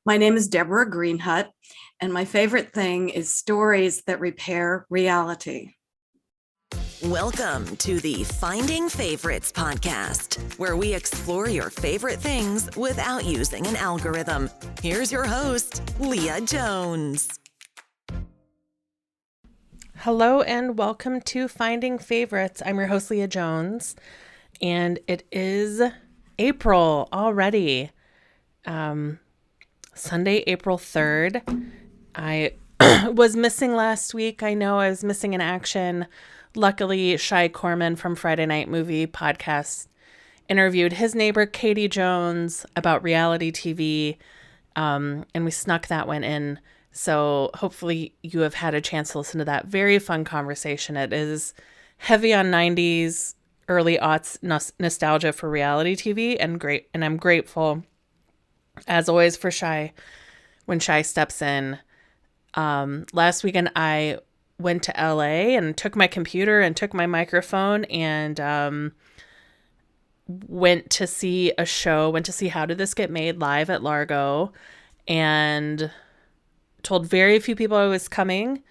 My name is Deborah Greenhut, and my favorite thing is stories that repair reality. Welcome to the Finding Favorites podcast, where we explore your favorite things without using an algorithm. Here's your host, Leah Jones. Hello and welcome to Finding Favorites. I'm your host, Leah Jones, and it is April already. Sunday, April 3rd. I was missing last week. I know I was missing in action. Luckily, Shai Corman from Friday Night Movie Podcast interviewed his neighbor, Katie Jones, about reality TV, and we snuck that one in. So hopefully you have had a chance to listen to that very fun conversation. It is heavy on 90s, early aughts nostalgia for reality TV, and I'm grateful, as always, for Shai when Shai steps in. Last weekend, I went to LA and took my computer and took my microphone and went to see a show, went to see How Did This Get Made live at Largo, and told very few people I was coming,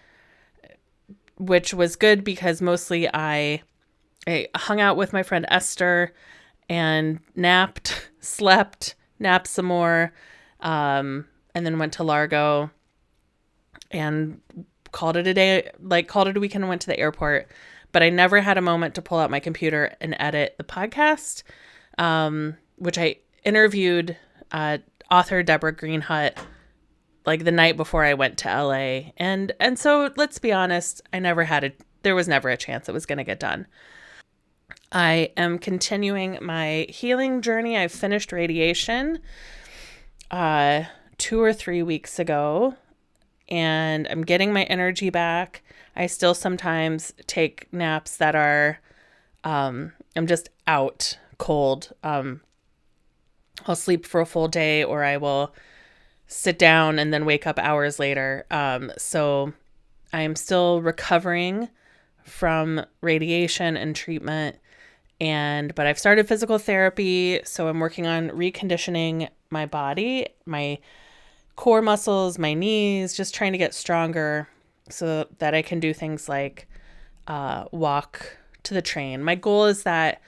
which was good because mostly I hung out with my friend Esther and napped, slept, napped some more, and then went to Largo and called it a day, called it a weekend and went to the airport. But I never had a moment to pull out my computer and edit the podcast, which I interviewed author Deborah Greenhut the night before I went to LA. And so let's be honest, there was never a chance it was going to get done. I am continuing my healing journey. I finished radiation 2 or 3 weeks ago, and I'm getting my energy back. I still sometimes take naps that are, I'm just out cold. I'll sleep for a full day, or I will sit down and then wake up hours later. So I am still recovering from radiation and treatment. But I've started physical therapy, so I'm working on reconditioning my body, my core muscles, my knees, just trying to get stronger so that I can do things like walk to the train. My goal is that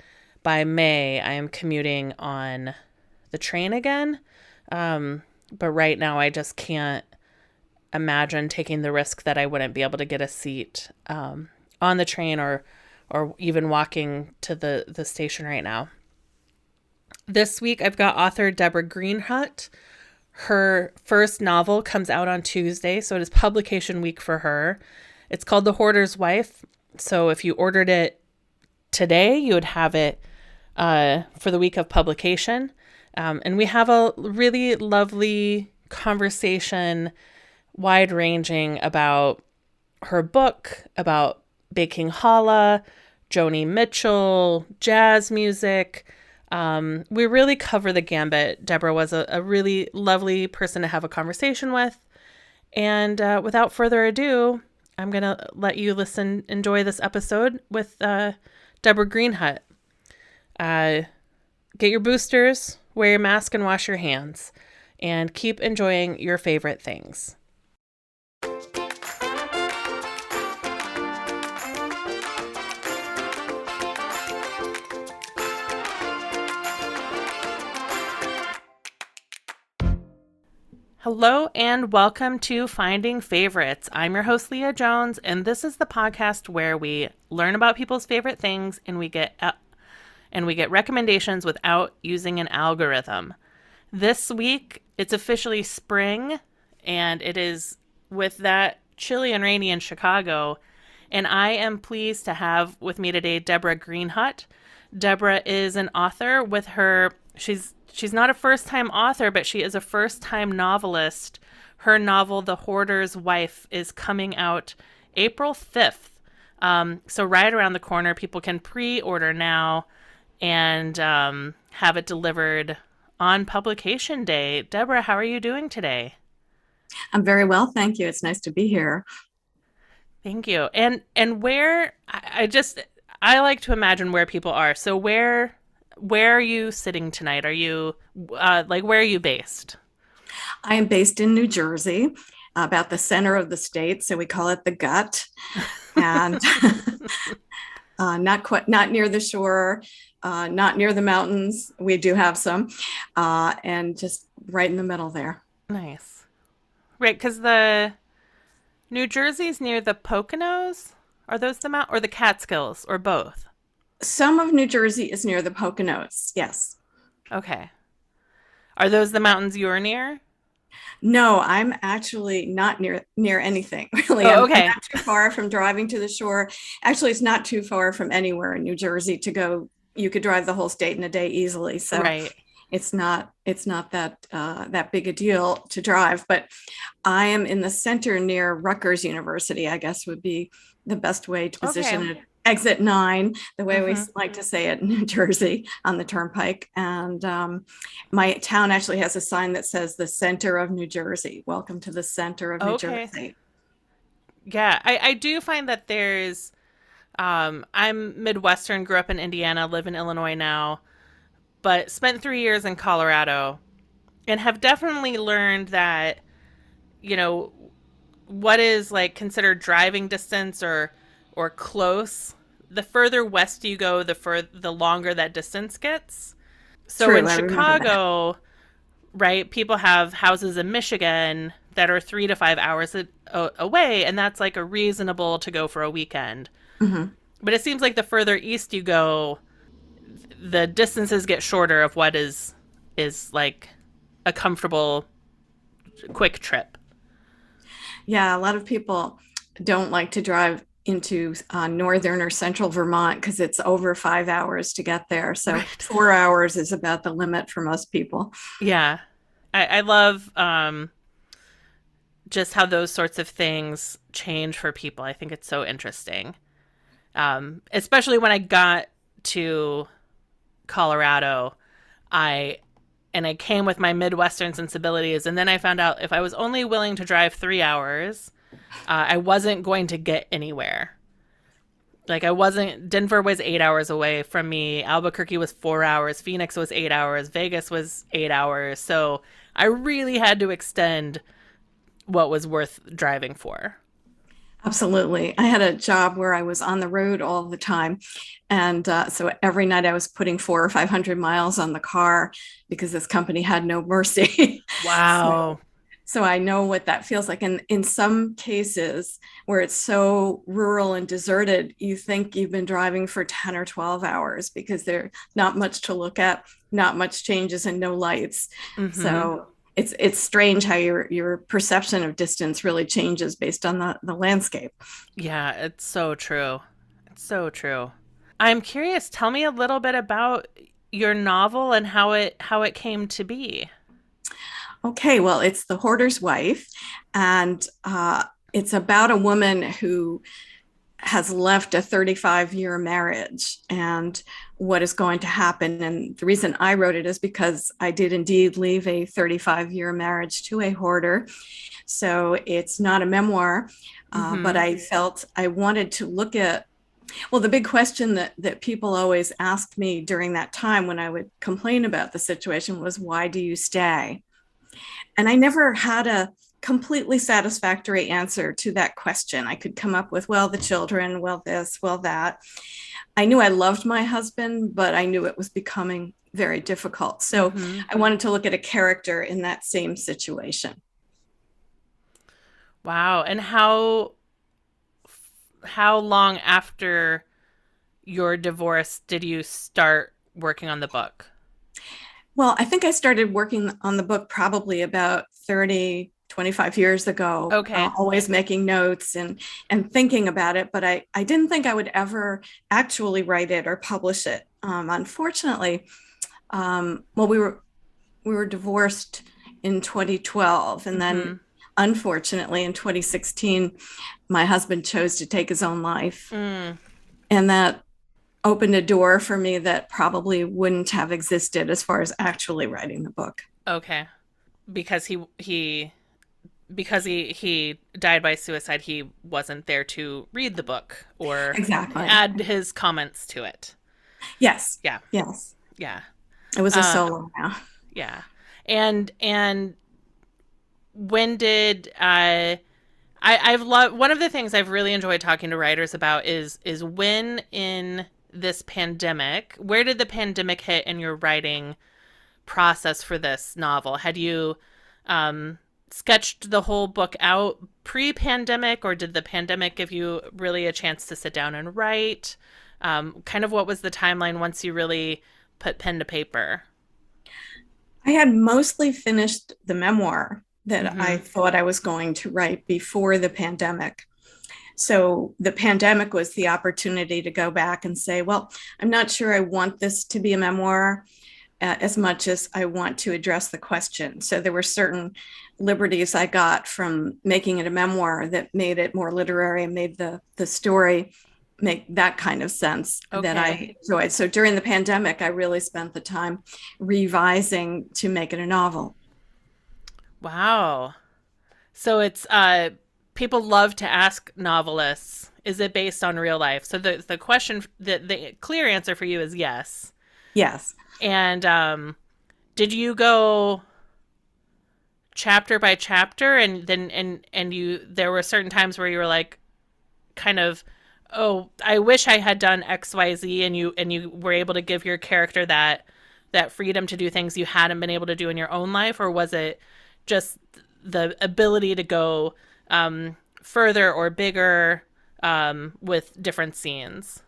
by May, I am commuting on the train again. But right now, I just can't imagine taking the risk that I wouldn't be able to get a seat on the train or even walking to the station right now. This week, I've got author Deborah Greenhut. Her first novel comes out on Tuesday, so it is publication week for her. It's called The Hoarder's Wife. So if you ordered it today, you would have it for the week of publication. And we have a really lovely conversation, wide-ranging, about her book, about baking challah, Joni Mitchell, jazz music. We really cover the gambit. Deborah was a really lovely person to have a conversation with. And without further ado, I'm going to let you enjoy this episode with Deborah Greenhut. Get your boosters, wear your mask, and wash your hands. And keep enjoying your favorite things. Hello and welcome to Finding Favorites. I'm your host, Leah Jones, and this is the podcast where we learn about people's favorite things and we get recommendations without using an algorithm. This week, it's officially spring, and it is with that chilly and rainy in Chicago. And I am pleased to have with me today Deborah Greenhut. Deborah is an author with her. She's not a first-time author, but she is a first-time novelist. Her novel, The Hoarder's Wife, is coming out April 5th. So right around the corner, people can pre-order now and have it delivered on publication day. Deborah, how are you doing today? I'm very well, thank you. It's nice to be here. Thank you. And where I like to imagine where people are. So where are you sitting tonight? Are you where are you based? I am based in New Jersey, about the center of the state, so we call it the gut, and not near the shore, not near the mountains. We do have some, and just right in the middle there. Nice. Right, because the New Jersey's near the Poconos? Are those the mount or the Catskills or both? Some of New Jersey is near the Poconos. Yes. Okay. Are those the mountains you're near? No, I'm actually not near anything, really. Oh, I'm okay. not too far from driving to the shore. Actually, it's not too far from anywhere in New Jersey to go. You could drive the whole state in a day easily. So Right. it's not that big a deal to drive. But I am in the center near Rutgers University, I guess would be the best way to position Okay. it. Exit 9, the way we Mm-hmm. like to say it in New Jersey on the turnpike. And my town actually has a sign that says the center of New Jersey. Welcome to the center of New Okay. Jersey. Yeah, I do find that there's I'm Midwestern, grew up in Indiana, live in Illinois now, but spent 3 years in Colorado and have definitely learned that, you know, what is like considered driving distance or close, the further west you go, the longer that distance gets. So in True, I remember that. Chicago, right, people have houses in Michigan that are 3 to 5 hours away, and that's like a reasonable to go for a weekend. Mhm. But it seems like the further east you go, the distances get shorter of what is like a comfortable quick trip. Yeah, a lot of people don't like to drive into northern or central Vermont because it's over 5 hours to get there. So Right. 4 hours is about the limit for most people. Yeah. I love just how those sorts of things change for people. I think it's so interesting. Especially when I got to Colorado, I I came with my Midwestern sensibilities, and then I found out if I was only willing to drive 3 hours, I wasn't going to get anywhere. Like I wasn't. Denver was 8 hours away from me. Albuquerque was 4 hours. Phoenix was 8 hours. Vegas was 8 hours. So I really had to extend what was worth driving for. Absolutely. I had a job where I was on the road all the time. And so every night I was putting 400 or 500 miles on the car because this company had no mercy. Wow. So I know what that feels like. And in some cases where it's so rural and deserted, you think you've been driving for 10 or 12 hours because there's not much to look at, not much changes and no lights. Mm-hmm. So it's strange how your perception of distance really changes based on the landscape. Yeah, it's so true. It's so true. I'm curious. Tell me a little bit about your novel and how it came to be. Okay, well, it's The Hoarder's Wife, and it's about a woman who has left a 35-year marriage and what is going to happen. And the reason I wrote it is because I did indeed leave a 35-year marriage to a hoarder. So it's not a memoir, but Mm-hmm. I felt I wanted to look at, well, the big question that people always asked me during that time when I would complain about the situation was, why do you stay? And I never had a completely satisfactory answer to that question. I could come up with, well, the children, well, this, well, that. I knew I loved my husband, but I knew it was becoming very difficult. So Mm-hmm. I wanted to look at a character in that same situation. Wow. And how long after your divorce did you start working on the book? Well, I think I started working on the book probably about 30, 25 years ago, Okay. always making notes and thinking about it. But I didn't think I would ever actually write it or publish it. Unfortunately, well, we were divorced in 2012, and Mm-hmm. then unfortunately in 2016, my husband chose to take his own life, Mm. and that opened a door for me that probably wouldn't have existed as far as actually writing the book. Okay. Because he died by suicide, he wasn't there to read the book or Exactly. add his comments to it. Yes. Yeah. Yes. Yeah. It was a Uh solo now. yeah. And when did I've loved one of the things I've really enjoyed talking to writers about is when in this pandemic, where did the pandemic hit in your writing process for this novel? Had you sketched the whole book out pre-pandemic, or did the pandemic give you really a chance to sit down and write? Kind of what was the timeline once you really put pen to paper? I had mostly finished the memoir that I Mm-hmm. thought I was going to write before the pandemic. So the pandemic was the opportunity to go back and say, well, I'm not sure I want this to be a memoir as much as I want to address the question. So there were certain liberties I got from making it a memoir that made it more literary and made the story make that kind of sense that Okay. I enjoyed. So during the pandemic, I really spent the time revising to make it a novel. Wow. So it's people love to ask novelists, is it based on real life? So the question, the clear answer for you is yes. Yes. And did you go chapter by chapter, and then and you there were certain times where you were like, kind of, oh, I wish I had done XYZ, and you were able to give your character that freedom to do things you hadn't been able to do in your own life? Or was it just the ability to go further or bigger with different scenes?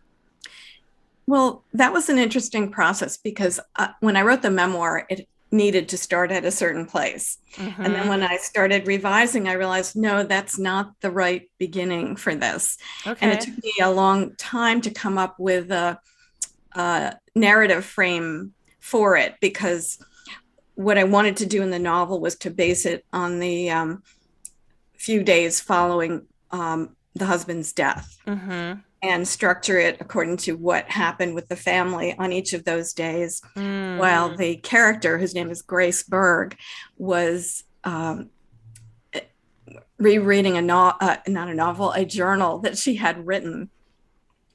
Well, that was an interesting process because when I wrote the memoir, it needed to start at a certain place. And then Mm-hmm. when I started revising, I realized, no, that's not the right beginning for this. And it Okay. took me a long time to come up with a narrative frame for it because what I wanted to do in the novel was to base it on the few days following the husband's death Mm-hmm. and structure it according to what happened with the family on each of those days. Mm. While the character, whose name is Grace Berg, was rereading not a novel, a journal that she had written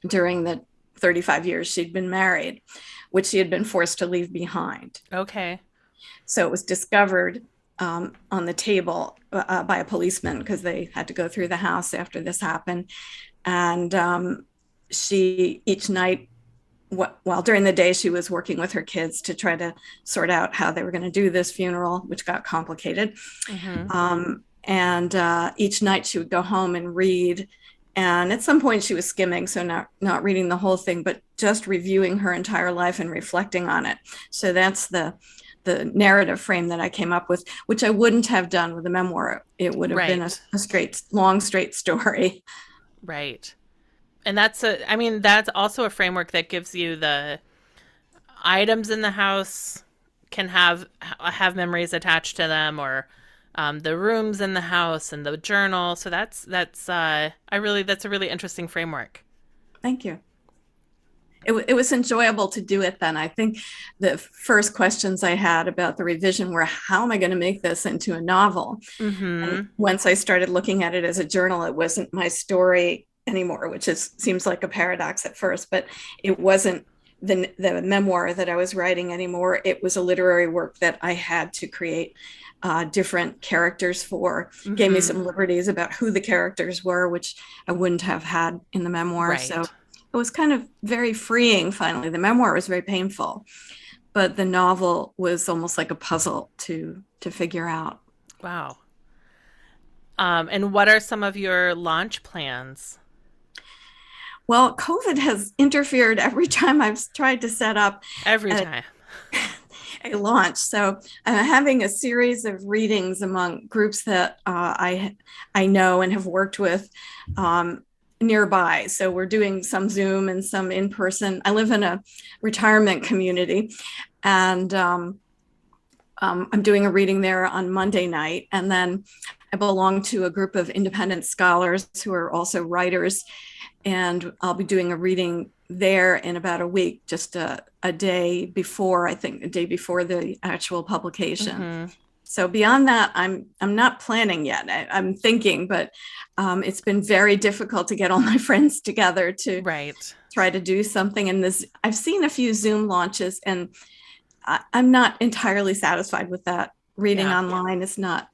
during the 35 years she'd been married, which she had been forced to leave behind. Okay. So it was discovered on the table by a policeman because they had to go through the house after this happened. And she, each night, while during the day, she was working with her kids to try to sort out how they were going to do this funeral, which got complicated. Mm-hmm. And each night she would go home and read. And at some point she was skimming, so not reading the whole thing, but just reviewing her entire life and reflecting on it. So that's the narrative frame that I came up with, which I wouldn't have done with a memoir. It would have been Right. a long, straight story. Right. And I mean, that's also a framework that gives you the items in the house can have memories attached to them, or the rooms in the house and the journal. So that's a really interesting framework. Thank you. It was enjoyable to do it then. I think the first questions I had about the revision were, how am I going to make this into a novel? And Mm-hmm. once I started looking at it as a journal, it wasn't my story anymore, which seems like a paradox at first, but it wasn't the memoir that I was writing anymore. It was a literary work that I had to create different characters for. Gave me Mm-hmm. some liberties about who the characters were, which I wouldn't have had in the memoir. So Right. it was kind of very freeing finally. The memoir was very painful, but the novel was almost like a puzzle to figure out. Wow. And what are some of your launch plans? Well, COVID has interfered every time I've tried to set up Every a, time. a launch. So I'm having a series of readings among groups that I know and have worked with nearby. So we're doing some Zoom and some in person. I live in a retirement community, and I'm doing a reading there on Monday night, and then I belong to a group of independent scholars who are also writers, and I'll be doing a reading there in about a week, just a day before, I think, a day before the actual publication. Mm-hmm. So beyond that, I'm not planning yet. I'm thinking, but it's been very difficult to get all my friends together to Right. try to do something. And this, I've seen a few Zoom launches, and I'm not entirely satisfied with that. Reading Yeah. online is not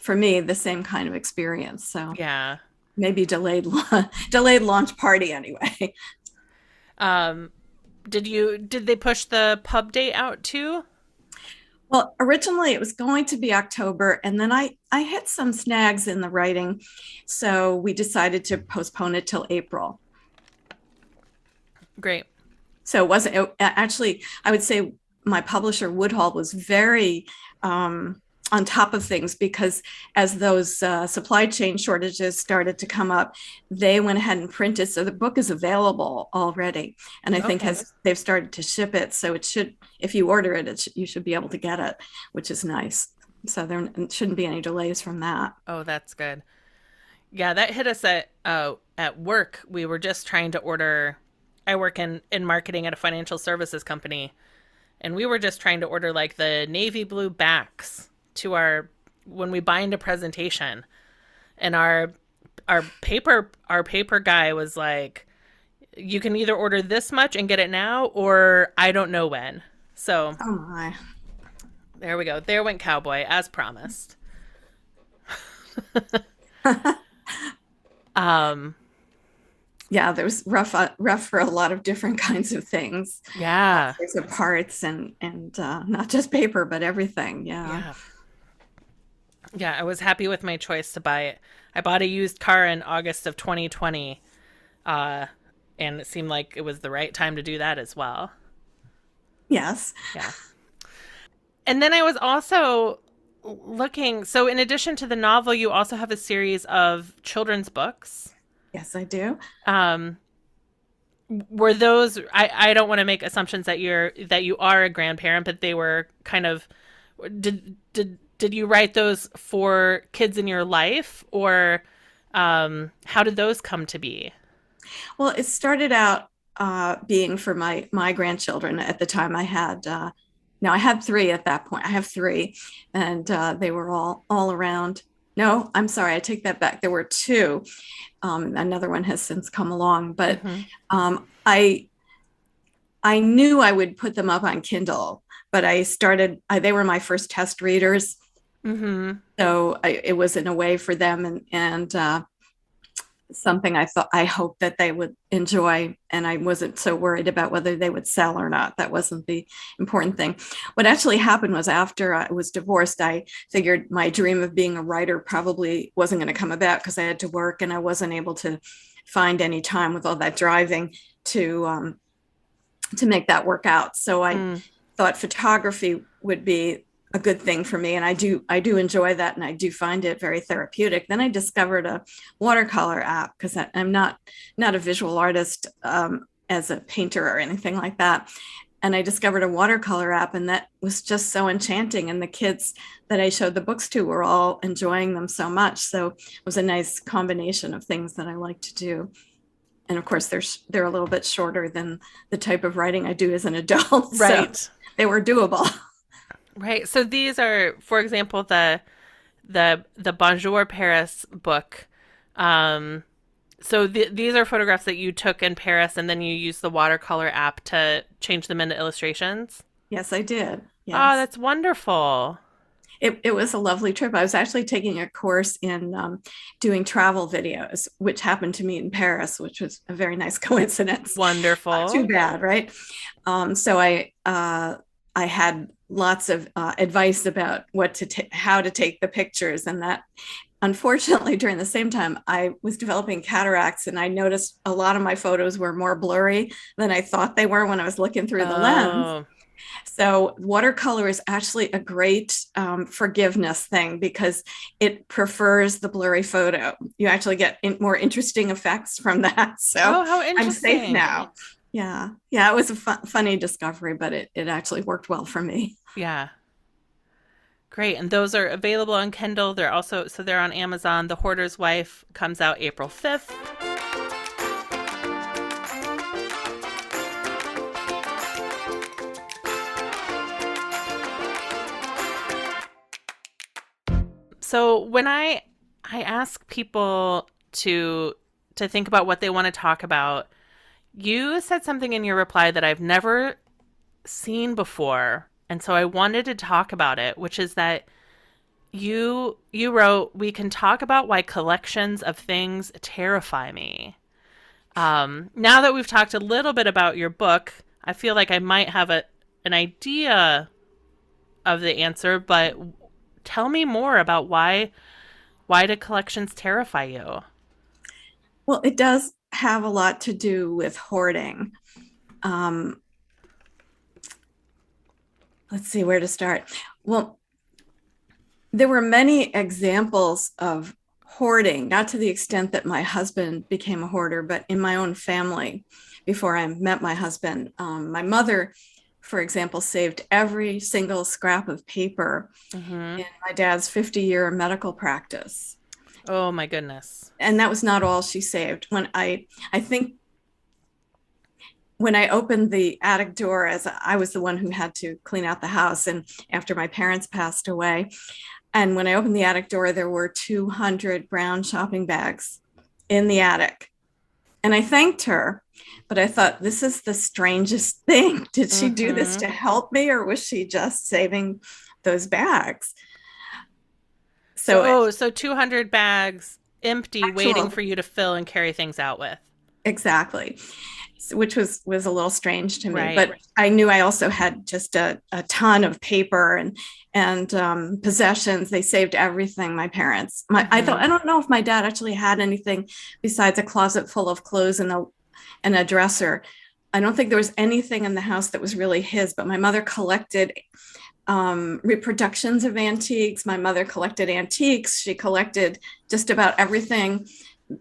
for me, the same kind of experience. So Yeah. maybe delayed launch party anyway. Um, did they push the pub date out too? Well, originally it was going to be October, and then I hit some snags in the writing, so we decided to postpone it till April. Great. So actually, I would say my publisher Woodhall was very on top of things, because as those supply chain shortages started to come up, they went ahead and printed. So the book is available already. And I think Okay. they've started to ship it. So it should, if you order it, you should be able to get it, which is nice. So there shouldn't be any delays from that. Oh, that's good. Yeah, that hit us at work. We were just trying to order. I work in marketing at a financial services company, and we were just trying to order like the navy blue backs to our when we bind a presentation, and our paper guy was like, you can either order this much and get it now, or I don't know when. So Oh my. there we go. There went Cowboy, as promised. um Yeah, there was rough for a lot of different kinds of things. yeah. There's of parts and not just paper, but everything. Yeah. Yeah. Yeah, I was happy with my choice to buy it. I bought a used car in August of 2020, and it seemed like it was the right time to do that as well. Yes. Yeah. And then I was also looking, so in addition to the novel, you also have a series of children's books. Yes, I do. Um, were those, I don't want to make assumptions that you are a grandparent, but they were kind of, did you write those for kids in your life, or how did those come to be? Well, it started out being for my grandchildren. At the time, I had no, I had three at that point. I have three, and they were all around. No, I'm sorry, I take that back. There were two. Another one has since come along, but Mm-hmm. I knew I would put them up on Kindle, but they were my first test readers. Mm-hmm. So it was in a way for them, and something I hoped that they would enjoy, and I wasn't so worried about whether they would sell or not. That wasn't the important thing. What actually happened was, after I was divorced, I figured my dream of being a writer probably wasn't going to come about, because I had to work and I wasn't able to find any time with all that driving to make that work out. So I thought photography would be a good thing for me, and I do enjoy that, and I do find it very therapeutic. Then I discovered a watercolor app, because I'm not a visual artist as a painter or anything like that, and I discovered a watercolor app, and that was just so enchanting, and the kids that I showed the books to were all enjoying them so much. So it was a nice combination of things that I like to do. And of course, they're a little bit shorter than the type of writing I do as an adult. Right. So they were doable. Right. So these are, for example, the Bonjour Paris book. These are photographs that you took in Paris, and then you used the watercolor app to change them into illustrations. Yes, I did. Yes. Oh, that's wonderful. It was a lovely trip. I was actually taking a course in doing travel videos, which happened to me in Paris, which was a very nice coincidence. Wonderful. Not too bad, right? So I had lots of advice about how to take the pictures, and that, unfortunately, during the same time, I was developing cataracts, and I noticed a lot of my photos were more blurry than I thought they were when I was looking through the lens. So watercolor is actually a great forgiveness thing, because it prefers the blurry photo. You actually get more interesting effects from that. So how interesting. I'm safe now. Yeah. It was a funny discovery, but it actually worked well for me. Yeah. Great. And those are available on Kindle. They're on Amazon. The Hoarder's Wife comes out April 5th. So when I ask people to think about what they want to talk about, you said something in your reply that I've never seen before, and so I wanted to talk about it, which is that You wrote, "We can talk about why collections of things terrify me." Now that we've talked a little bit about your book, I feel like I might have an idea of the answer, but tell me more about why do collections terrify you? Well, it does have a lot to do with hoarding. Um, let's see where to start. Well, there were many examples of hoarding, not to the extent that my husband became a hoarder, but in my own family before I met my husband. My mother, for example, saved every single scrap of paper Mm-hmm. in my dad's 50-year medical practice. Oh my goodness. And that was not all she saved. I think when I opened the attic door, as I was the one who had to clean out the house, and after my parents passed away, and when I opened the attic door, there were 200 brown shopping bags in the attic. And I thanked her, but I thought, this is the strangest thing. Did she do this Mm-hmm. to help me, or was she just saving those bags? So, So so 200 bags empty, waiting actual, for you to fill and carry things out with. exactly. Which was a little strange to me, Right. but I knew I also had just a ton of paper and possessions. They saved everything. My parents. I thought, Mm-hmm. I don't know if my dad actually had anything besides a closet full of clothes and a dresser. I don't think there was anything in the house that was really his. But my mother collected reproductions of antiques. My mother collected antiques. She collected just about everything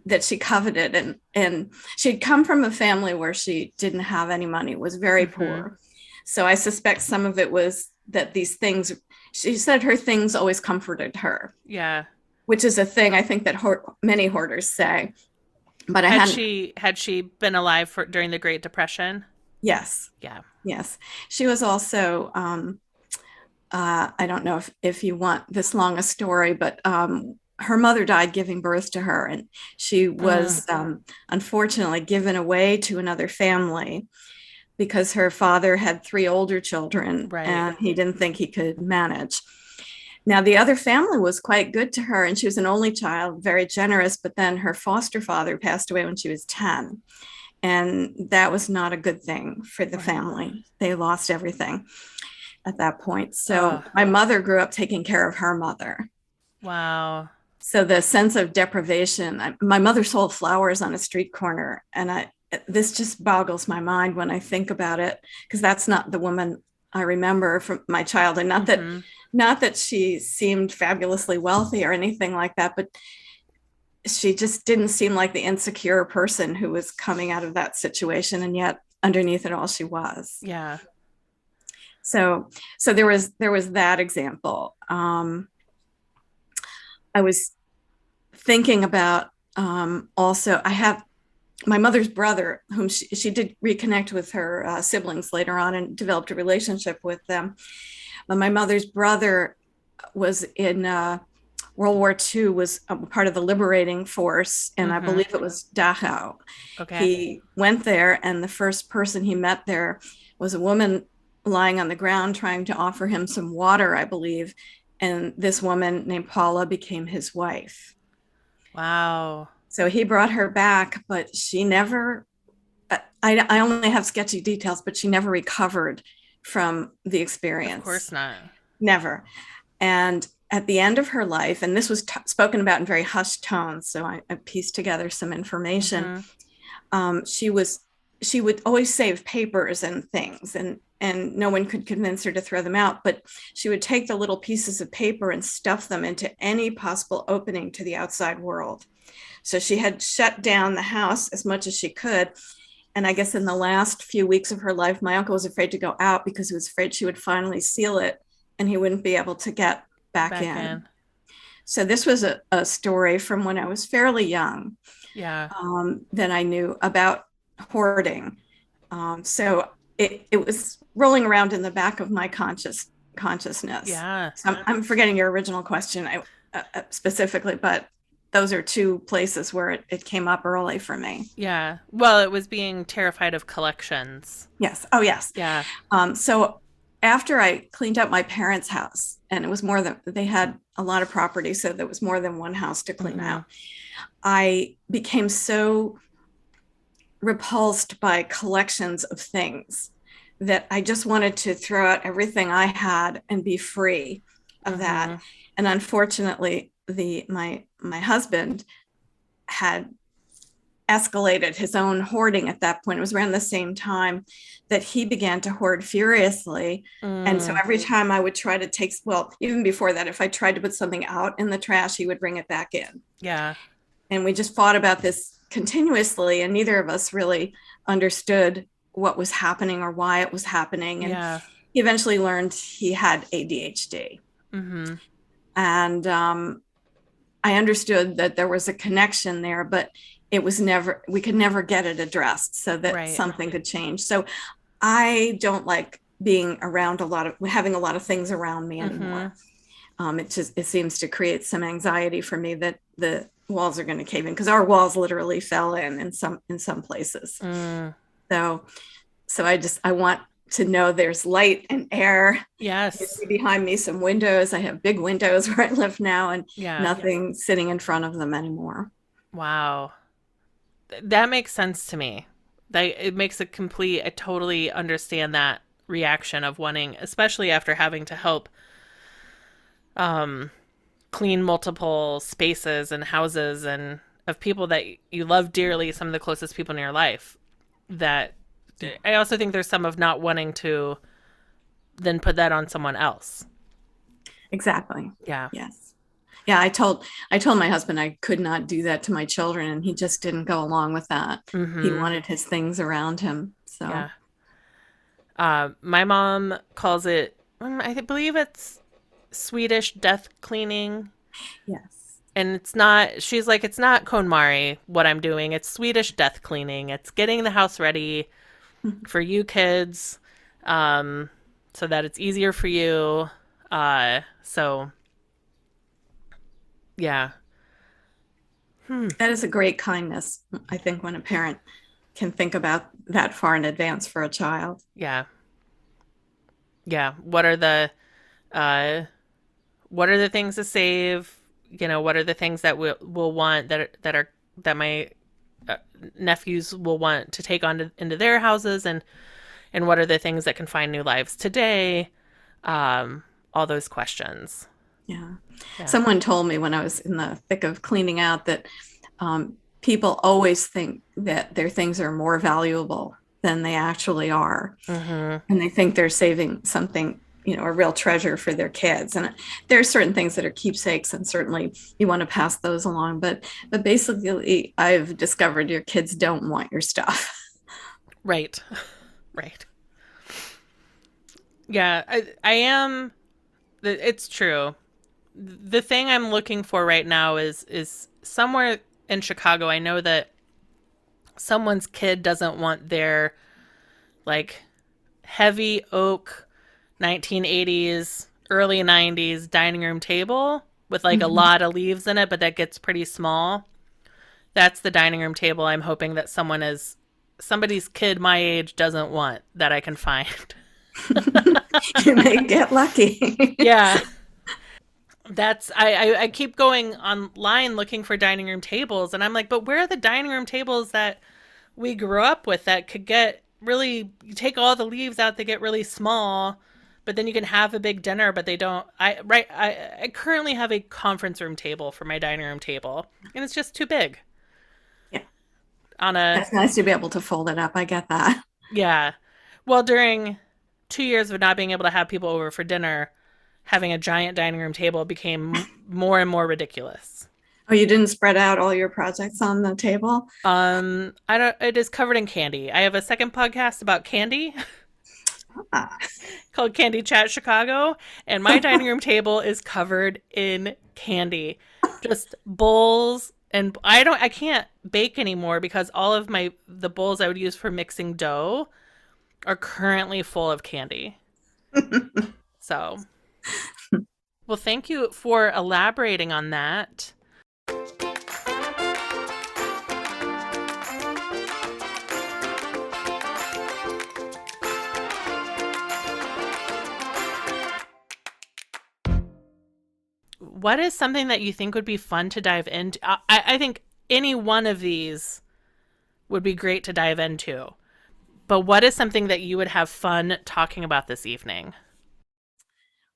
that she coveted, and she'd come from a family where she didn't have any money, was very Mm-hmm. poor. So I suspect some of it was that these things, she said her things always comforted her, Yeah. which is a thing I think that many hoarders say. But I Had hadn't. she been alive during the Great Depression? Yes, Yeah. yes, she was also I don't know if you want this long a story, but her mother died giving birth to her, and she Mm, was unfortunately given away to another family because her father had three older children right. and he didn't think he could manage. Now, the other family was quite good to her, and she was an only child, very generous, but then her foster father passed away when she was 10. And that was not a good thing for the Right. family. They lost everything at that point. Oh, So my mother grew up taking care of her mother. wow. So the sense of deprivation, my mother sold flowers on a street corner, and this just boggles my mind when I think about it, because that's not the woman I remember from my childhood. Mm-hmm. Not that she seemed fabulously wealthy or anything like that, but she just didn't seem like the insecure person who was coming out of that situation, and yet underneath it all she was. Yeah. So there was that example. I was thinking about also, I have my mother's brother, whom she did reconnect with her siblings later on and developed a relationship with them. But my mother's brother was in World War II, was a part of the liberating force, and I Mm-hmm. believe it was Dachau. Okay. He went there, and the first person he met there was a woman lying on the ground trying to offer him some water, I believe. And this woman named Paula became his wife. Wow. So he brought her back, but she never, I only have sketchy details, but she never recovered from the Of experience. course not. Never. And at the end of her life, and this was spoken about in very hushed tones, so I pieced together some information. Mm-hmm. She was, she would always save papers and things, and no one could convince her to throw them out, but she would take the little pieces of paper and stuff them into any possible opening to the outside world. So she had shut down the house as much as she could. And I guess in the last few weeks of her life, my uncle was afraid to go out because he was afraid she would finally seal it and he wouldn't be able to get back Back in. in. So this was a story from when I was fairly young, Yeah. that I knew about hoarding. So it was rolling around in the back of my consciousness. Yeah. So I'm forgetting your original question specifically, but those are two places where it came up early for me. Yeah. Well, it was being terrified of collections. Yes. Oh, yes. Yeah. So after I cleaned up my parents' house, and it was more than they had a lot of property, so there was more than one house to clean out. I became so repulsed by collections of things that I just wanted to throw out everything I had and be free of that. And unfortunately, my husband had escalated his own hoarding at that point. It was around the same time that he began to hoard furiously. And so every time I would try to take, well, even before that, if I tried to put something out in the trash, he would bring it back in. Yeah. And we just fought about this continuously, and neither of us really understood what was happening or why it was happening. And he eventually learned he had ADHD. And I understood that there was a connection there, but it was never, we could never get it addressed so that something could change. So I don't like being around having a lot of things around me anymore. It seems to create some anxiety for me that the walls are going to cave in, because our walls literally fell in some places. So I want to know there's light and air. Yes. Behind me, some windows. I have big windows where I live now, and nothing sitting in front of them anymore. Wow. That makes sense to me. It makes a I totally understand that reaction of wanting, especially after having to help clean multiple spaces and houses and of people that you love dearly, some of the closest people in your life. That I also think there's some of not wanting to then put that on someone else. Exactly. Yeah. Yes. Yeah, I told my husband I could not do that to my children, and he just didn't go along with that. He wanted his things around him. So my mom calls it, I believe it's Swedish death cleaning. Yes. And she's like, it's not KonMari what I'm doing. It's Swedish death cleaning. It's getting the house ready for you kids, so that it's easier for you. So yeah. That is a great kindness, I think, when a parent can think about that far in advance for a child. Yeah. Yeah. What are the things to save? You know, what are the things that we'll want that my nephews will want to take into their houses, and what are the things that can find new lives today? All those questions. Yeah. Someone told me when I was in the thick of cleaning out that people always think that their things are more valuable than they actually are. And they think they're saving something, a real treasure for their kids. And there are certain things that are keepsakes, and certainly you want to pass those along. But basically, I've discovered your kids don't want your stuff. Right. Right. Yeah, I am. It's true. The thing I'm looking for right now is somewhere in Chicago. I know that someone's kid doesn't want their heavy oak 1980s, early 90s dining room table with a lot of leaves in it, but that gets pretty small. That's the dining room table I'm hoping that somebody's kid my age doesn't want, that I can find. You may get lucky. Yeah. I keep going online looking for dining room tables, and I'm like, but where are the dining room tables that we grew up with that could get really, you take all the leaves out, they get really small, but then you can have a big dinner, but they don't. I currently have a conference room table for my dining room table, and it's just too big. Yeah. That's nice to be able to fold it up. I get that. Yeah. Well, during 2 years of not being able to have people over for dinner, having a giant dining room table became more and more ridiculous. Oh, you didn't spread out all your projects on the table? It is covered in candy. I have a second podcast about candy called Candy Chat Chicago, and my dining room table is covered in candy. Just bowls, and I can't bake anymore because all of the bowls I would use for mixing dough are currently full of candy. So, well, thank you for elaborating on that. what is something that you think would be fun to dive into? I think any one of these would be great to dive into. But what is something that you would have fun talking about this evening?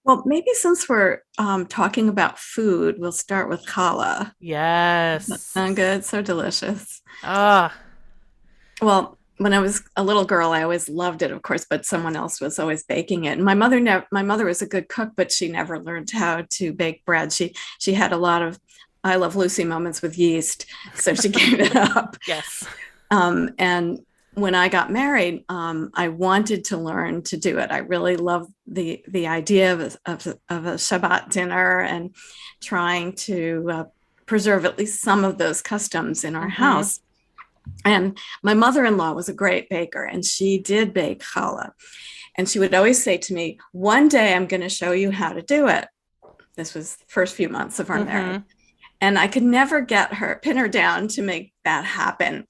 Well, maybe since we're talking about food, we'll start with challah. That Yes. sound good? So delicious. Ah, Well, when I was a little girl, I always loved it, of course, but someone else was always baking it. And my mother was a good cook, but she never learned how to bake bread. She had a lot of I love Lucy moments with yeast, so she gave it up. yes. And when I got married, I wanted to learn to do it. I really loved the idea of a Shabbat dinner and trying to preserve at least some of those customs in our house. And my mother-in-law was a great baker, and she did bake challah. And she would always say to me, "One day I'm going to show you how to do it." This was the first few months of our marriage. And I could never pin her down to make that happen.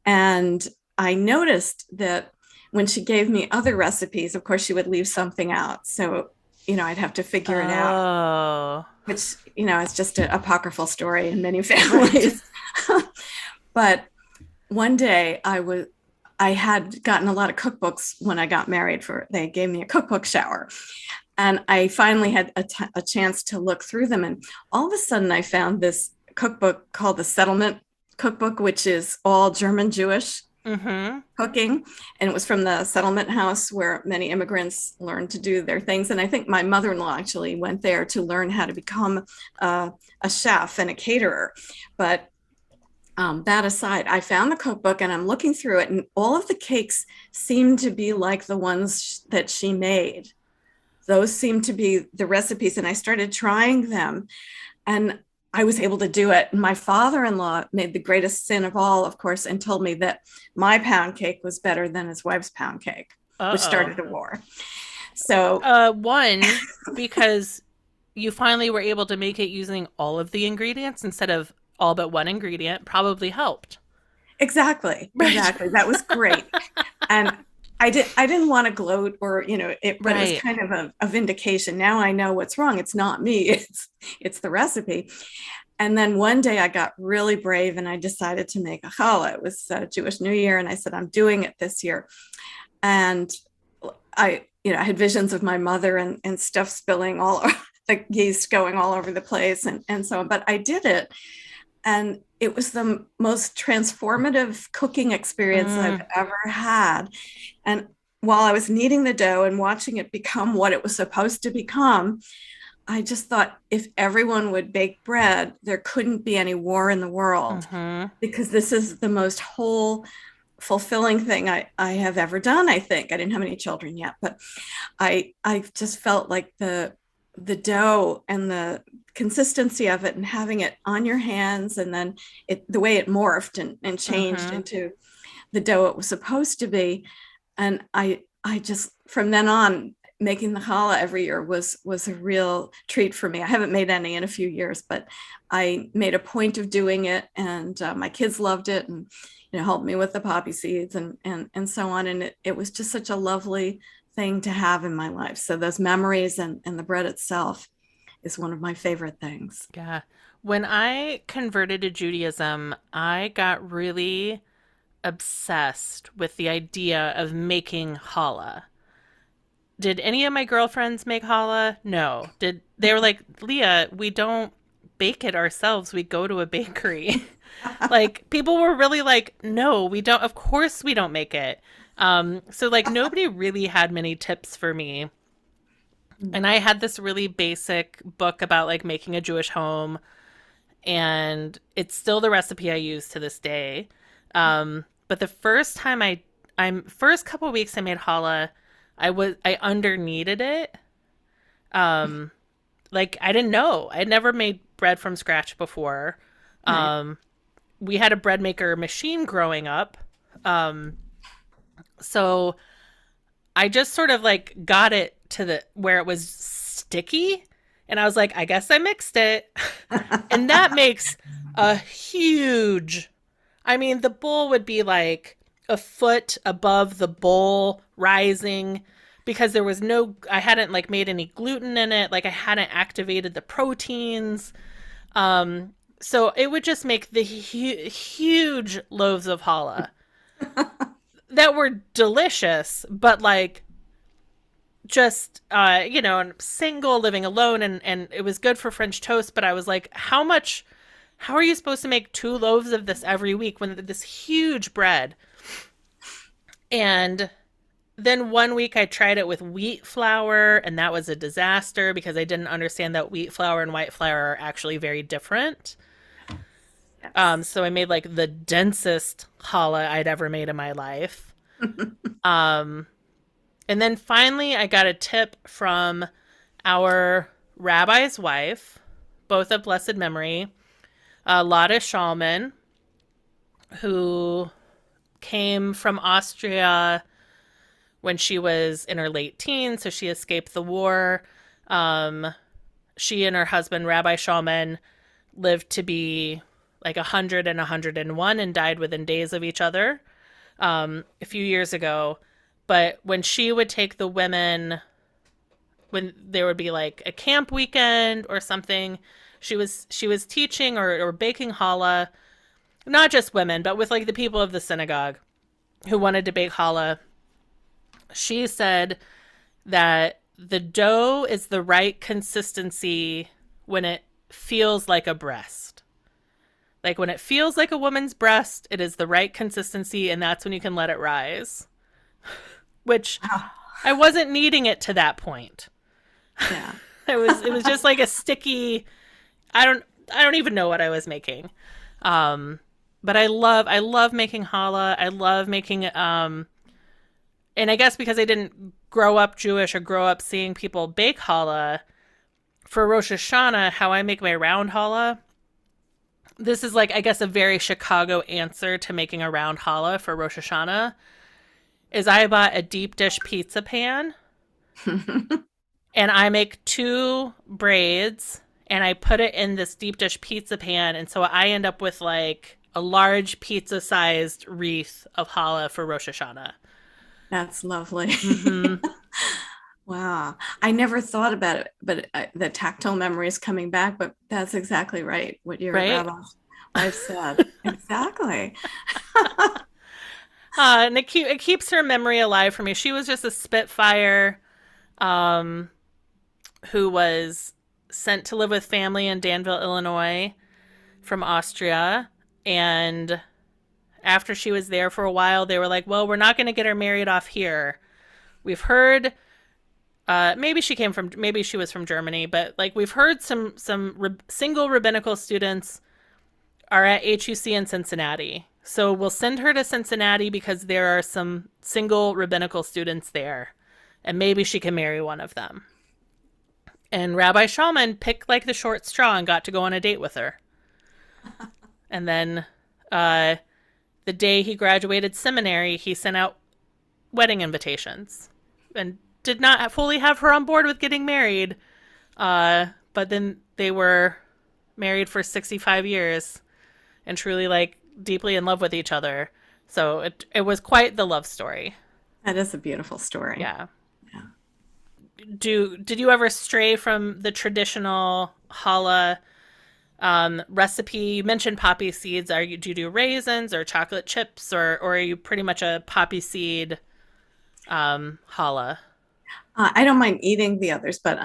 And I noticed that when she gave me other recipes, of course, she would leave something out. So, I'd have to figure it out, Oh, which, is just an apocryphal story in many families. But one day I had gotten a lot of cookbooks when I got married. They gave me a cookbook shower. And I finally had a chance to look through them. And all of a sudden I found this cookbook called the Settlement Cookbook, which is all German Jewish cooking. And it was from the settlement house where many immigrants learned to do their things. And I think my mother-in-law actually went there to learn how to become a chef and a caterer. But that aside, I found the cookbook and I'm looking through it, and all of the cakes seem to be like the ones that she made. Those seemed to be the recipes, and I started trying them, and I was able to do it. And my father-in-law made the greatest sin of all, of course, and told me that my pound cake was better than his wife's pound cake, which started a war. So, one, because you finally were able to make it using all of the ingredients instead of all but one ingredient, probably helped. Exactly. That was great. And I didn't want to gloat or, but it was kind of a vindication. Now I know what's wrong. It's not me. It's the recipe. And then one day I got really brave and I decided to make a challah. It was Jewish New Year. And I said, I'm doing it this year. And I had visions of my mother and stuff spilling all over, the yeast going all over the place and so on. But I did it. And it was the most transformative cooking experience I've ever had. And while I was kneading the dough and watching it become what it was supposed to become, I just thought if everyone would bake bread, there couldn't be any war in the world, because this is the most whole, fulfilling thing I have ever done, I think. I didn't have any children yet, but I just felt like the dough and the consistency of it and having it on your hands, and then the way it morphed and changed into the dough it was supposed to be. And I just, from then on, making the challah every year was a real treat for me. I haven't made any in a few years, but I made a point of doing it, and my kids loved it, and helped me with the poppy seeds and so on. And it was just such a lovely thing to have in my life. So those memories and the bread itself is one of my favorite things. Yeah. When I converted to Judaism, I got really obsessed with the idea of making challah. Did any of my girlfriends make challah? No. They were like, Leah, we don't bake it ourselves. We go to a bakery. Like, people were really like, no, we don't. Of course we don't make it. So like nobody really had many tips for me. And I had this really basic book about like making a Jewish home, and it's still the recipe I use to this day. But the first time first couple of weeks I made challah, I under kneaded it. Like I didn't know. I'd never made bread from scratch before. Right. We had a bread maker machine growing up. So I just sort of like got it to where it was sticky, and I was like, I guess I mixed it. And that makes a huge, I mean, the bowl would be like a foot above the bowl rising, because I hadn't like made any gluten in it. Like I hadn't activated the proteins. So it would just make the huge loaves of challah that were delicious, but like just single, living alone, and it was good for French toast, but I was like, how are you supposed to make 2 loaves of this every week when this huge bread? And then one week I tried it with wheat flour, and that was a disaster because I didn't understand that wheat flour and white flour are actually very different. Yes. So I made like the densest challah I'd ever made in my life. um And then finally, I got a tip from our rabbi's wife, both of blessed memory, Lotte Schallman, who came from Austria when she was in her late teens, so she escaped the war. She and her husband, Rabbi Schallman, lived to be like 100 and 101 and died within days of each other a few years ago. But when she would take the women, when there would be like a camp weekend or something, she was teaching or baking challah, not just women, but with like the people of the synagogue who wanted to bake challah. She said that the dough is the right consistency when it feels like a breast. Like when it feels like a woman's breast, it is the right consistency, and that's when you can let it rise. Which I wasn't needing it to that point. Yeah. It was just like a sticky, I don't even know what I was making. But I love making challah. I love making and I guess because I didn't grow up Jewish or grow up seeing people bake challah, for Rosh Hashanah, how I make my round challah, this is like, I guess, a very Chicago answer to making a round challah for Rosh Hashanah, is I bought a deep dish pizza pan and I make 2 braids and I put it in this deep dish pizza pan. And so I end up with like a large pizza sized wreath of challah for Rosh Hashanah. That's lovely. Mm-hmm. Wow. I never thought about it, but the tactile memory is coming back, but that's exactly right. What your Right? rabbi's wife said. Exactly. And it keeps her memory alive for me. She was just a Spitfire who was sent to live with family in Danville, Illinois from Austria. And after she was there for a while, they were like, well, we're not going to get her married off here. We've heard, maybe she was from Germany, but like we've heard some single rabbinical students are at HUC in Cincinnati. So we'll send her to Cincinnati because there are some single rabbinical students there, and maybe she can marry one of them. And Rabbi Schallman picked like the short straw and got to go on a date with her. And then the day he graduated seminary, he sent out wedding invitations and did not fully have her on board with getting married. But then they were married for 65 years and truly like deeply in love with each other. So it was quite the love story. That is a beautiful story. Yeah. Yeah. Did you ever stray from the traditional challah recipe? You mentioned poppy seeds. Do you do raisins or chocolate chips, or are you pretty much a poppy seed challah? I don't mind eating the others, but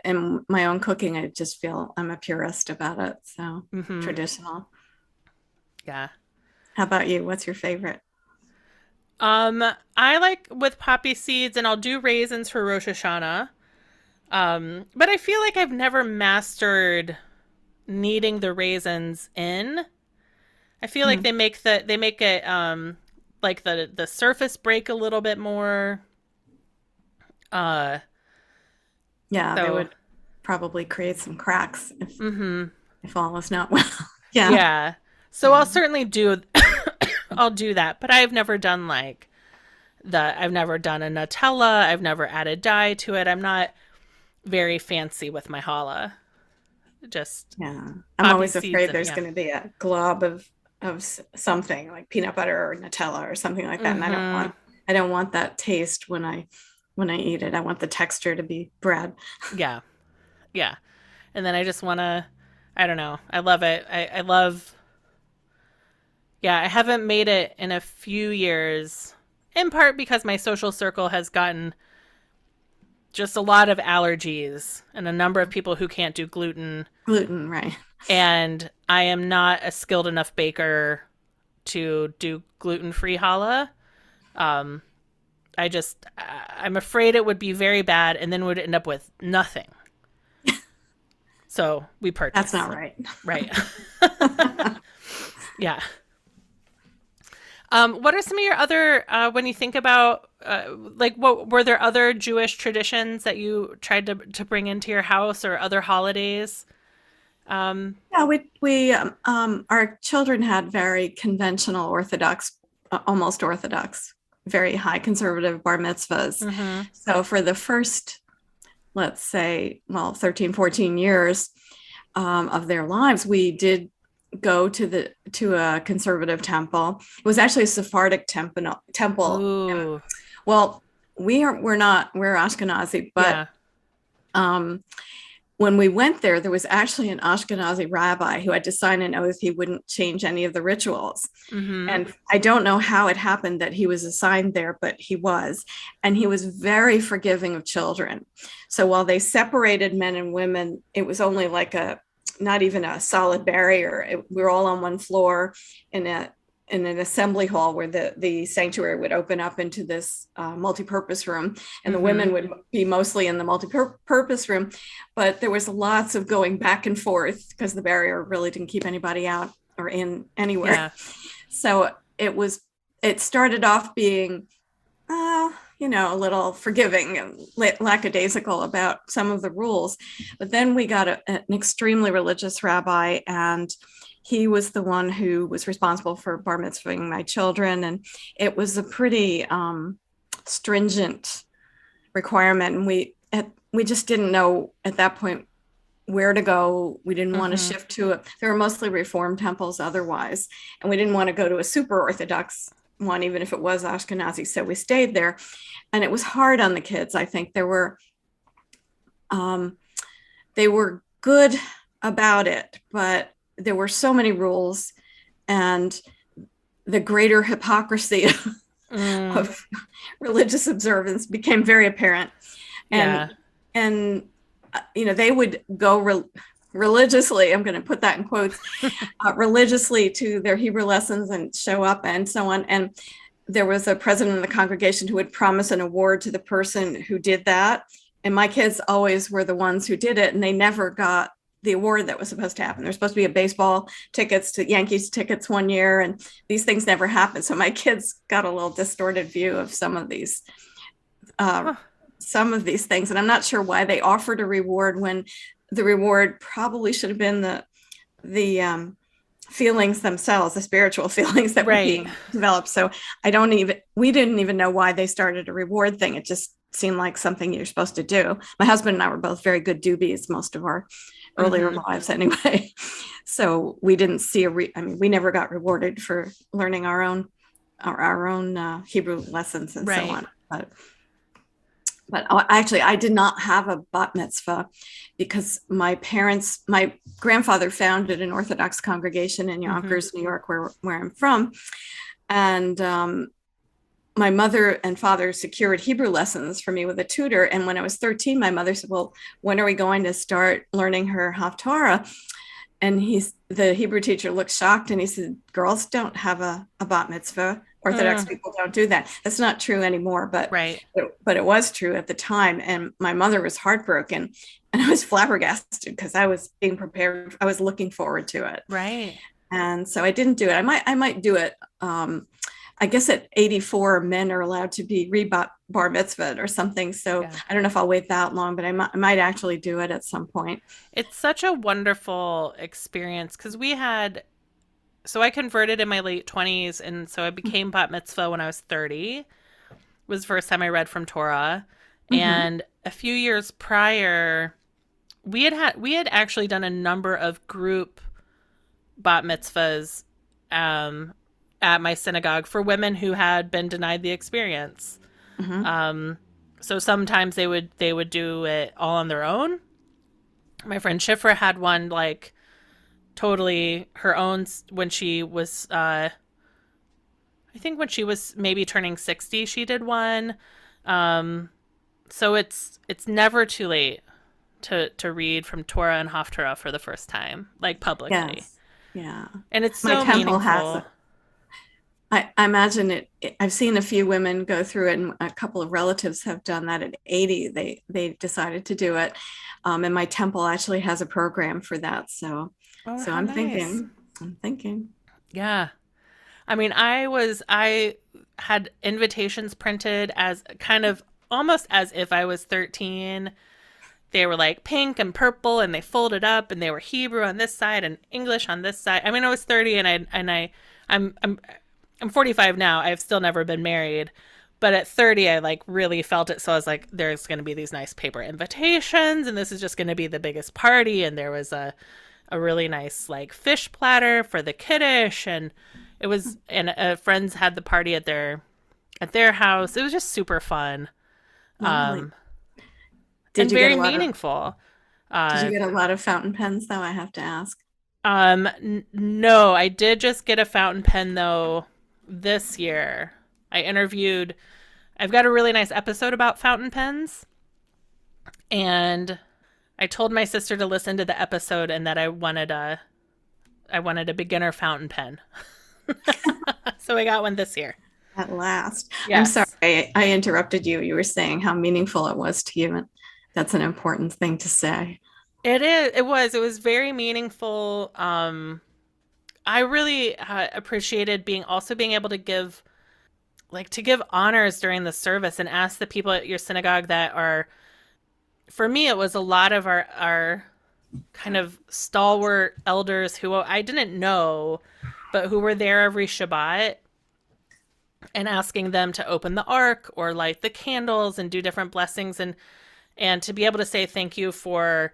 in my own cooking, I just feel I'm a purist about it. So traditional. Yeah. How about you? What's your favorite? I like with poppy seeds, and I'll do raisins for Rosh Hashanah. But I feel like I've never mastered kneading the raisins in. I feel like they make it like the surface break a little bit more. Yeah, So, they would probably create some cracks if all is not well. Yeah. yeah. So I'll certainly do I'll do that, but I've never done I've never done a Nutella. I've never added dye to it. I'm not very fancy with my challah. Just Yeah. I'm always afraid there's yeah. going to be a glob of something like peanut butter or Nutella or something like that. And I don't want that taste when I when I eat it. I want the texture to be bread. Yeah. Yeah. And then I just want to, I don't know. I love it. I love, yeah, I haven't made it in a few years, in part because my social circle has gotten just a lot of allergies and a number of people who can't do gluten. Gluten, right? And I am not a skilled enough baker to do gluten-free challah. Um, I'm afraid it would be very bad and then would end up with nothing. So we That's purchase. not right. Right. Yeah. What are some of your other, when you think about, like, what were there other Jewish traditions that you tried to bring into your house or other holidays? Yeah, our children had very conventional Orthodox, almost Orthodox, very high conservative bar mitzvahs. Mm-hmm. So for the first, let's say, well, 13, 14 years of their lives, we did go to a conservative temple. It was actually a Sephardic temple. Ooh. Well, we're Ashkenazi, but Yeah. um, when we went there, there was actually an Ashkenazi rabbi who had to sign an oath he wouldn't change any of the rituals. Mm-hmm. And I don't know how it happened that he was assigned there, but he was. And he was very forgiving of children. So while they separated men and women, it was only like not even a solid barrier. We were all on one floor in an assembly hall where the sanctuary would open up into this multi-purpose room, and the women would be mostly in the multi-purpose room. But there was lots of going back and forth because the barrier really didn't keep anybody out or in anywhere. Yeah. So it started off being, a little forgiving and lackadaisical about some of the rules. But then we got an extremely religious rabbi, and he was the one who was responsible for bar mitzvahing my children. And it was a pretty stringent requirement. And we just didn't know at that point where to go. We didn't want to shift to it. There were mostly Reform temples otherwise. And we didn't want to go to a super Orthodox one, even if it was Ashkenazi. So we stayed there. And it was hard on the kids. I think they were good about it, but there were so many rules, and the greater hypocrisy of religious observance became very apparent. And they would go religiously, I'm going to put that in quotes, religiously to their Hebrew lessons and show up and so on. And there was a president of the congregation who would promise an award to the person who did that. And my kids always were the ones who did it, and they never got the award that was supposed to happen. There's supposed to be a baseball tickets to Yankees tickets one year, and these things never happened. So my kids got a little distorted view of some of these things. And I'm not sure why they offered a reward when the reward probably should have been the feelings themselves, the spiritual feelings that were being developed. So we didn't even know why they started a reward thing. It just seemed like something you're supposed to do. My husband and I were both very good doobies most of our earlier lives anyway. So we didn't see we never got rewarded for learning our own Hebrew lessons and so on. But actually, I did not have a bat mitzvah because my grandfather founded an Orthodox congregation in Yonkers, New York, where I'm from. And my mother and father secured Hebrew lessons for me with a tutor. And when I was 13, my mother said, well, when are we going to start learning her Haftarah? And the Hebrew teacher looked shocked, and he said, girls don't have a bat mitzvah. Orthodox people don't do that. That's not true anymore, but it was true at the time. And my mother was heartbroken, and I was flabbergasted because I was being prepared. I was looking forward to it. Right. And so I didn't do it. I might do it. I guess at 84, men are allowed to be bar mitzvahed or something. So I don't know if I'll wait that long, but I might actually do it at some point. It's such a wonderful experience because so I converted in my late 20s, and so I became bat mitzvah when I was 30. It was the first time I read from Torah. And a few years prior, we had actually done a number of group bat mitzvahs at my synagogue for women who had been denied the experience. So sometimes they would do it all on their own. My friend Schiffer had one like totally her own when she was I think when she was maybe turning 60 she did one. Um so it's never too late to read from Torah and Haftarah for the first time, like publicly. Yes. Yeah. And it's My so temple has meaningful. it. I imagine I've seen a few women go through it, and a couple of relatives have done that at 80. They decided to do it. And my temple actually has a program for that. So Oh, so how nice. I'm thinking. Yeah. I mean, I had invitations printed as kind of almost as if I was 13. They were like pink and purple and they folded up and they were Hebrew on this side and English on this side. I mean, I was 30 I'm 45 now. I've still never been married. But at 30, I like really felt it. So I was like, there's going to be these nice paper invitations and this is just going to be the biggest party. And there was a really nice like fish platter for the kiddish. And it was, and friends had the party at their house. It was just super fun. Lovely. Um, Did and you get very a lot of meaningful. did you Uh, get a lot of fountain pens though? I have to ask. no, I did just get a fountain pen though this year. I interviewed, I've got a really nice episode about fountain pens, and I told my sister to listen to the episode and that I wanted a beginner fountain pen. So I got one this year. At last. I'm sorry Yes. I interrupted you. You were saying how meaningful it was to you, and that's an important thing to say. It was very meaningful. I really appreciated being able to give honors during the service and ask the people at your synagogue that are, for me it was a lot of our kind of stalwart elders who I didn't know but who were there every Shabbat, and asking them to open the ark or light the candles and do different blessings, and to be able to say thank you for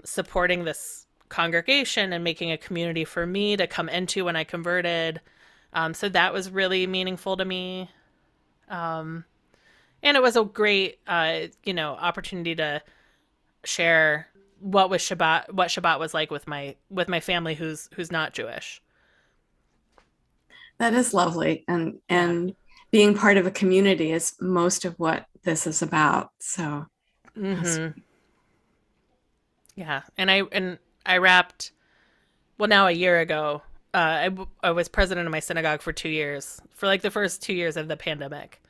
supporting this congregation and making a community for me to come into when I converted. So that was really meaningful to me. Um, and it was a great, opportunity to share what Shabbat was like with my family who's not Jewish. That is lovely. Yeah. And being part of a community is most of what this is about. So that's Mm-hmm. Yeah. And I wrapped, well, now a year ago. I was president of my synagogue for 2 years, for like the first 2 years of the pandemic,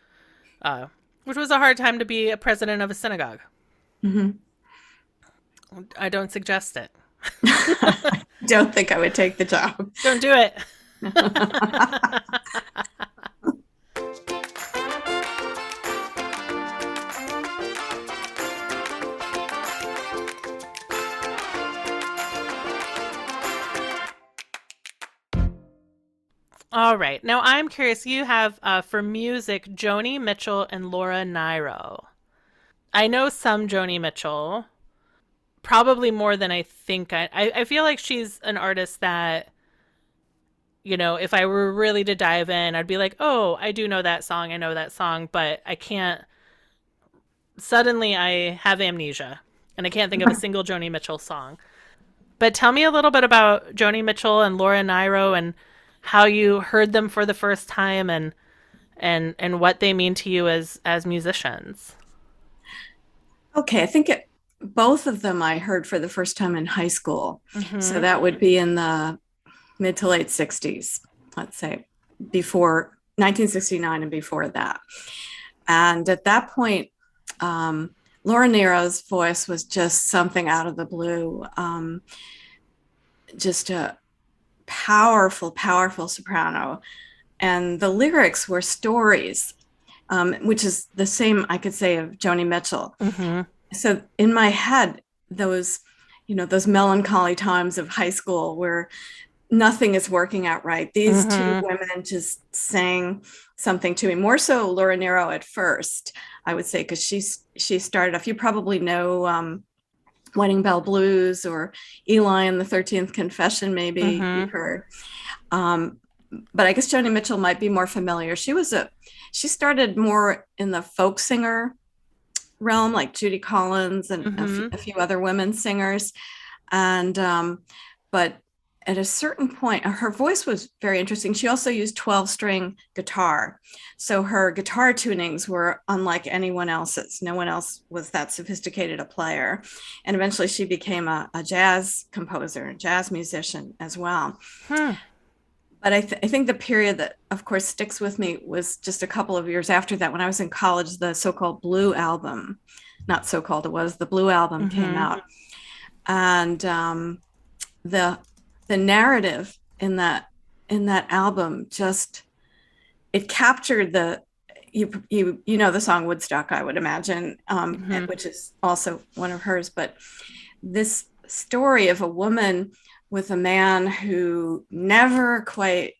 uh, which was a hard time to be a president of a synagogue. mhm. I don't suggest it. I don't think I would take the job. Don't do it. All right. Now I'm curious. You have for music Joni Mitchell and Laura Nyro. I know some Joni Mitchell, probably more than I think. I feel like she's an artist that, if I were really to dive in, I'd be like, oh, I do know that song. I know that song, but I can't. Suddenly, I have amnesia and I can't think of a single Joni Mitchell song. But tell me a little bit about Joni Mitchell and Laura Nyro and how you heard them for the first time, and what they mean to you as musicians. Okay, both of them I heard for the first time in high school. So Mm-hmm. that would be in the mid to late 60s, let's say, before 1969 and before that. And at that point, Laura Nero's voice was just something out of the blue, just a powerful, powerful soprano. And the lyrics were stories, which is the same I could say of Joni Mitchell. Mm-hmm. So in my head, those melancholy times of high school where nothing is working out right. These two Mm-hmm. women just sang something to me, more so Laura Nero at first, I would say, because she started off. You probably know Wedding Bell Blues or Eli and the 13th Confession, maybe Mm-hmm. you've heard. Um, but I guess Joni Mitchell might be more familiar. She started more in the folk singer. realm, like Judy Collins and Mm-hmm. a few other women singers. And but at a certain point, her voice was very interesting. She also used 12-string guitar, so her guitar tunings were unlike anyone else's. No one else was that sophisticated a player. And eventually she became a jazz composer, a jazz musician as well. Hmm. But I think the period that, of course, sticks with me was just a couple of years after that. When I was in college, the so-called Blue album, not so-called, it was the Blue album, came Mm-hmm. out. And the the narrative in that album, just it captured the, you know the song Woodstock, I would imagine, Mm-hmm. which is also one of hers. But this story of a woman with a man who never quite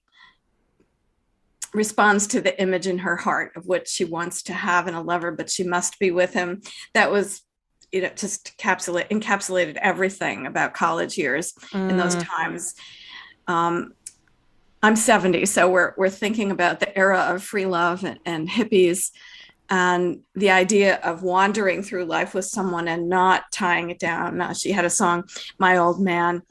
responds to the image in her heart of what she wants to have in a lover, but she must be with him. That was, just encapsulated everything about college years in those Mm. times. Um, I'm 70, so we're thinking about the era of free love and hippies, and the idea of wandering through life with someone and not tying it down. She had a song, "My Old Man,"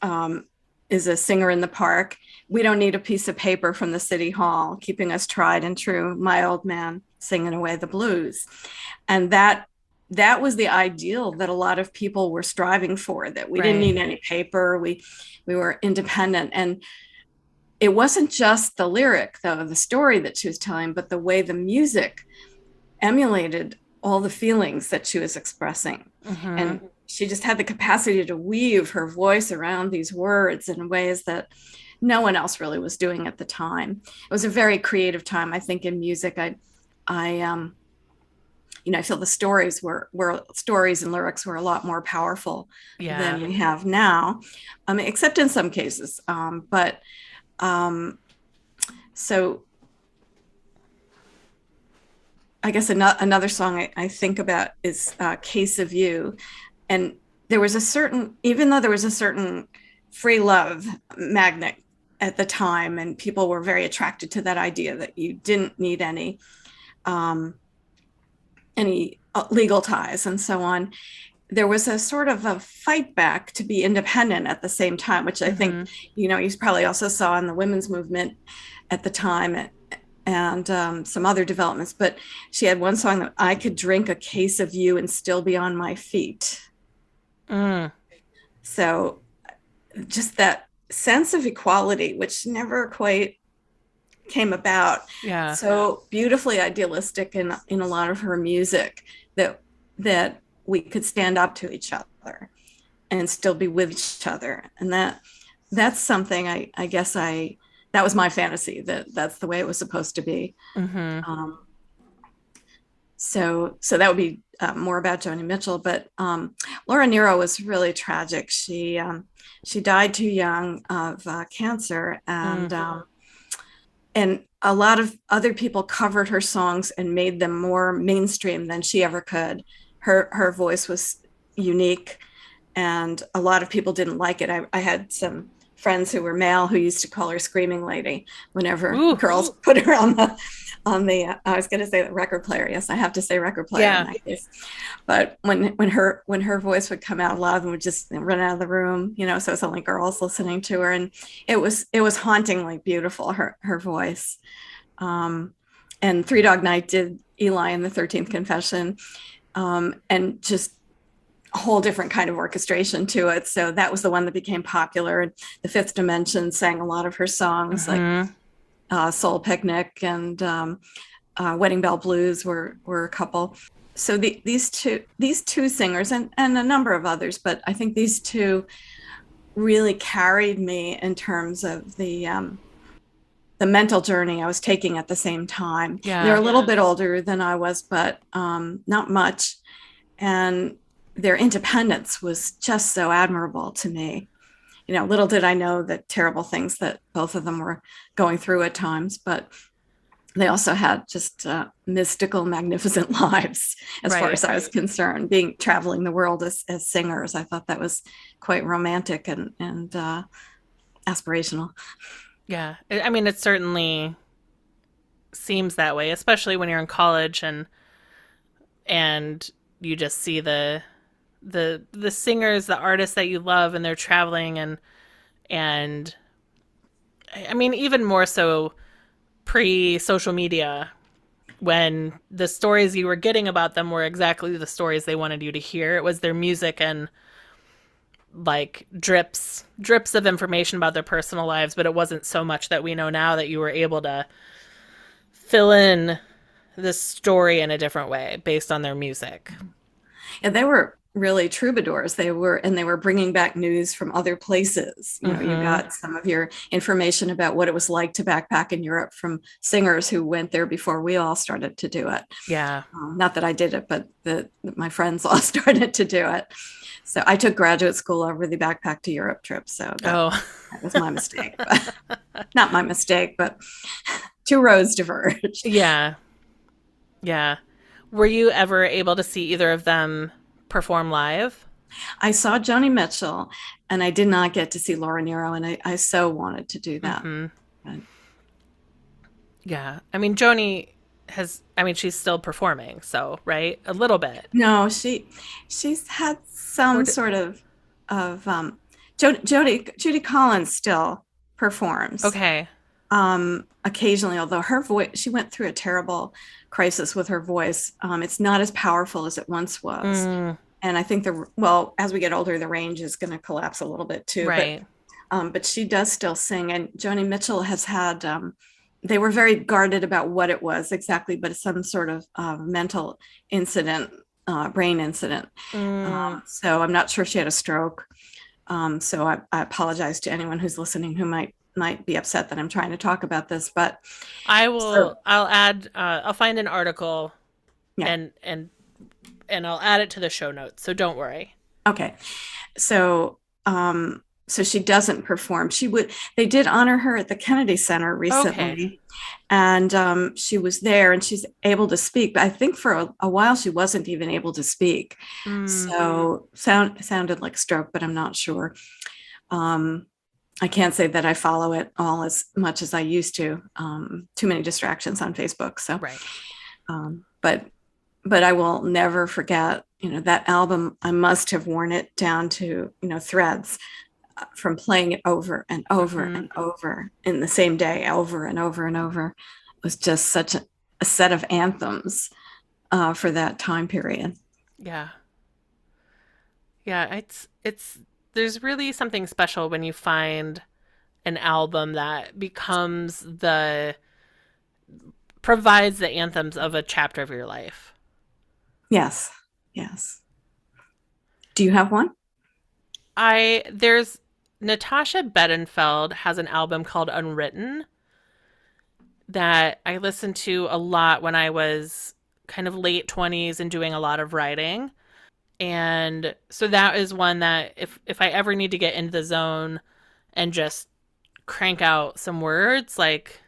um, is a singer in the park. We don't need a piece of paper from the city hall keeping us tried and true. My old man singing away the blues, and that was the ideal that a lot of people were striving for. That we didn't Right. need any paper. We were independent, and it wasn't just the lyric, though, the story that she was telling, but the way the music emulated all the feelings that she was expressing. Mm-hmm. And she just had the capacity to weave her voice around these words in ways that no one else really was doing at the time. It was a very creative time, I think, in music. I I feel the stories and lyrics were a lot more powerful Yeah. than we have now, except in some cases. But um, so I guess another song I think about is "Case of You," and there was a certain, even though there was a certain free love magnet at the time, and people were very attracted to that idea that you didn't need um, any legal ties and so on. There was a sort of a fight back to be independent at the same time, which I think, Mm-hmm. you probably also saw in the women's movement at the time, and some other developments. But she had one song that, "I could drink a case of you and still be on my feet." Mm. So just that sense of equality, which never quite came about, Yeah. so beautifully idealistic in a lot of her music, that we could stand up to each other and still be with each other. And that's something I guess that was my fantasy, that's the way it was supposed to be. Mm-hmm. um, so that would be more about Joni Mitchell. But Laura Nyro was really tragic. She died too young of cancer, Mm. and a lot of other people covered her songs and made them more mainstream than she ever could. Her voice was unique, and a lot of people didn't like it. I had some friends who were male who used to call her "Screaming Lady" whenever Ooh. girls put her on the I was going to say the record player. Yes, I have to say record player in Yeah. that case. But when her voice would come out, a lot of them would just run out of the room. So it's only girls listening to her, and it was hauntingly beautiful, her voice. Um, and Three Dog Night did Eli in the 13th Confession, and just a whole different kind of orchestration to it. So that was the one that became popular. And the Fifth Dimension sang a lot of her songs, like Mm-hmm. Soul Picnic and Wedding Bell Blues were a couple. So these two singers, and a number of others, but I think these two really carried me in terms of the mental journey I was taking at the same time. They're a Yeah. little bit older than I was, but not much. And their independence was just so admirable to me. Little did I know the terrible things that both of them were going through at times, but they also had just mystical, magnificent lives, as far Right. as I was concerned. Traveling the world as singers, I thought that was quite romantic and aspirational. Yeah. I mean, it certainly seems that way, especially when you're in college and and you just see the singers, the artists that you love, and they're traveling, and I mean, even more so pre social media, when the stories you were getting about them were exactly the stories they wanted you to hear. It was their music and like drips of information about their personal lives, but it wasn't so much that we know now, that you were able to fill in this story in a different way based on their music. And they were really troubadours. They were bringing back news from other places. You know, you got some of your information about what it was like to backpack in Europe from singers who went there before we all started to do it. Yeah. Not that I did it, but my friends all started to do it. So I took graduate school over the backpack to Europe trip. So that was my mistake. Not my mistake, but two roads diverged. Yeah. Yeah. Were you ever able to see either of them perform live? I saw Joni Mitchell, and I did not get to see Laura Nyro, and I so wanted to do that. But, yeah. I mean, Joni she's still performing, so, right? A little bit. no, she's had some sort of Judy Collins still performs. Okay. Occasionally, although her voice, she went through a terrible crisis with her voice. It's not as powerful as it once was. And I think as we get older, the range is going to collapse a little bit too. Right. But she does still sing. And Joni Mitchell has had, they were very guarded about what it was exactly, but it's some sort of mental incident, brain incident. So I'm not sure if she had a stroke. So I apologize to anyone who's listening who might be upset that I'm trying to talk about this, but I'll add, I'll find an article, yeah. and I'll add it to the show notes. So don't worry. Okay. So, so she doesn't perform. They did honor her at the Kennedy Center recently, and she was there and she's able to speak, but I think for a while she wasn't even able to speak. So sounded like stroke, but I'm not sure. I can't say that I follow it all as much as I used to. Too many distractions on Facebook. So, right. But I will never forget, that album. I must have worn it down to, threads from playing it over and over and over in the same day, over and over and over. It was just such a set of anthems for that time period. Yeah. Yeah. There's really something special when you find an album that provides the anthems of a chapter of your life. Yes. Yes. Do you have one? There's Natasha Bedingfield has an album called Unwritten that I listened to a lot when I was kind of late 20s and doing a lot of writing. And so that is one that if I ever need to get into the zone and just crank out some words, like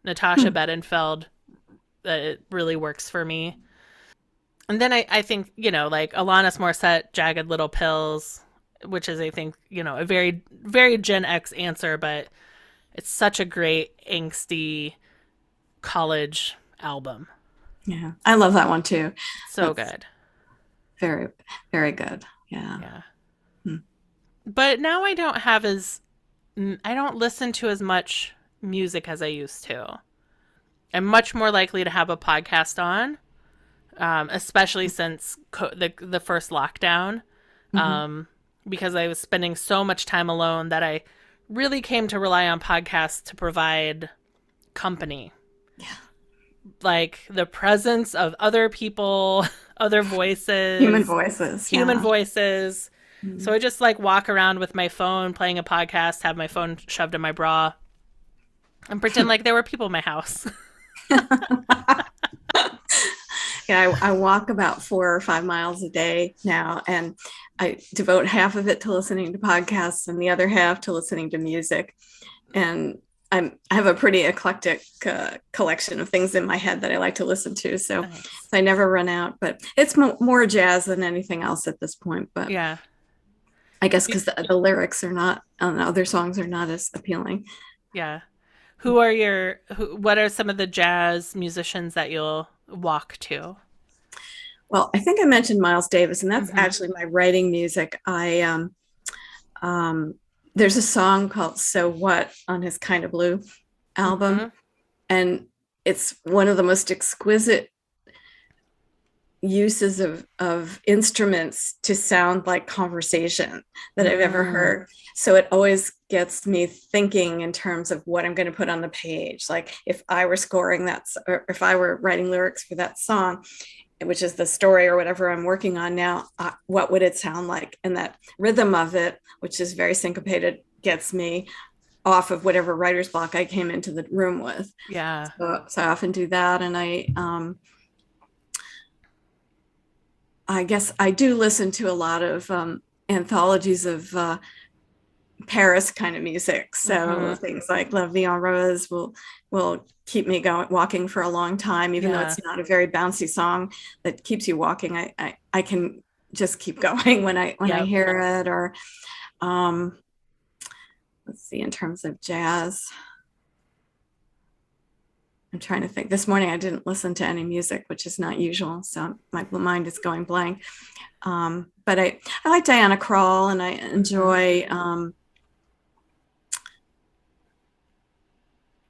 Natasha Bedingfield, it really works for me. And then I think, like Alanis Morissette, Jagged Little Pills, which is, I think, a very, very Gen X answer, but it's such a great angsty college album. Yeah, I love that one too. So good. Very, very good. Yeah. Yeah. But now I don't listen to as much music as I used to. I'm much more likely to have a podcast on, especially since the first lockdown, because I was spending so much time alone that I really came to rely on podcasts to provide company. Yeah. Like the presence of other people, other voices. Human voices. Human voices. So I just walk around with my phone playing a podcast, have my phone shoved in my bra, and pretend like there were people in my house. Yeah, I walk about 4 or 5 miles a day now, and I devote half of it to listening to podcasts and the other half to listening to music. And I have a pretty eclectic collection of things in my head that I like to listen to. So, Nice. So I never run out, but it's more jazz than anything else at this point. But Yeah. I guess because the lyrics are not, other songs are not as appealing. Yeah. What are some of the jazz musicians that you'll walk to? Well, I think I mentioned Miles Davis, and that's Mm-hmm. actually my writing music. Um, there's a song called "So What" on his Kind of Blue album, Mm-hmm. and it's one of the most exquisite uses of instruments to sound like conversation that I've ever Mm. heard. So it always gets me thinking in terms of what I'm going to put on the page. Like if I were scoring that, or if I were writing lyrics for that song, which is the story or whatever I'm working on now, what would it sound like? And that rhythm of it, which is very syncopated, gets me off of whatever writer's block I came into the room with. Yeah. So I often do that. And I guess I do listen to a lot of anthologies of Paris kind of music. So Mm-hmm. things like La Vie en Rose will keep me going walking for a long time, even though Yeah. it's not a very bouncy song that keeps you walking. I can just keep going when I Yep. hear it. Or um, let's see, in terms of jazz, I'm trying to think. This morning I didn't listen to any music, which is not usual, so my mind is going blank. But I like Diana Krall, and I Mm-hmm. enjoy.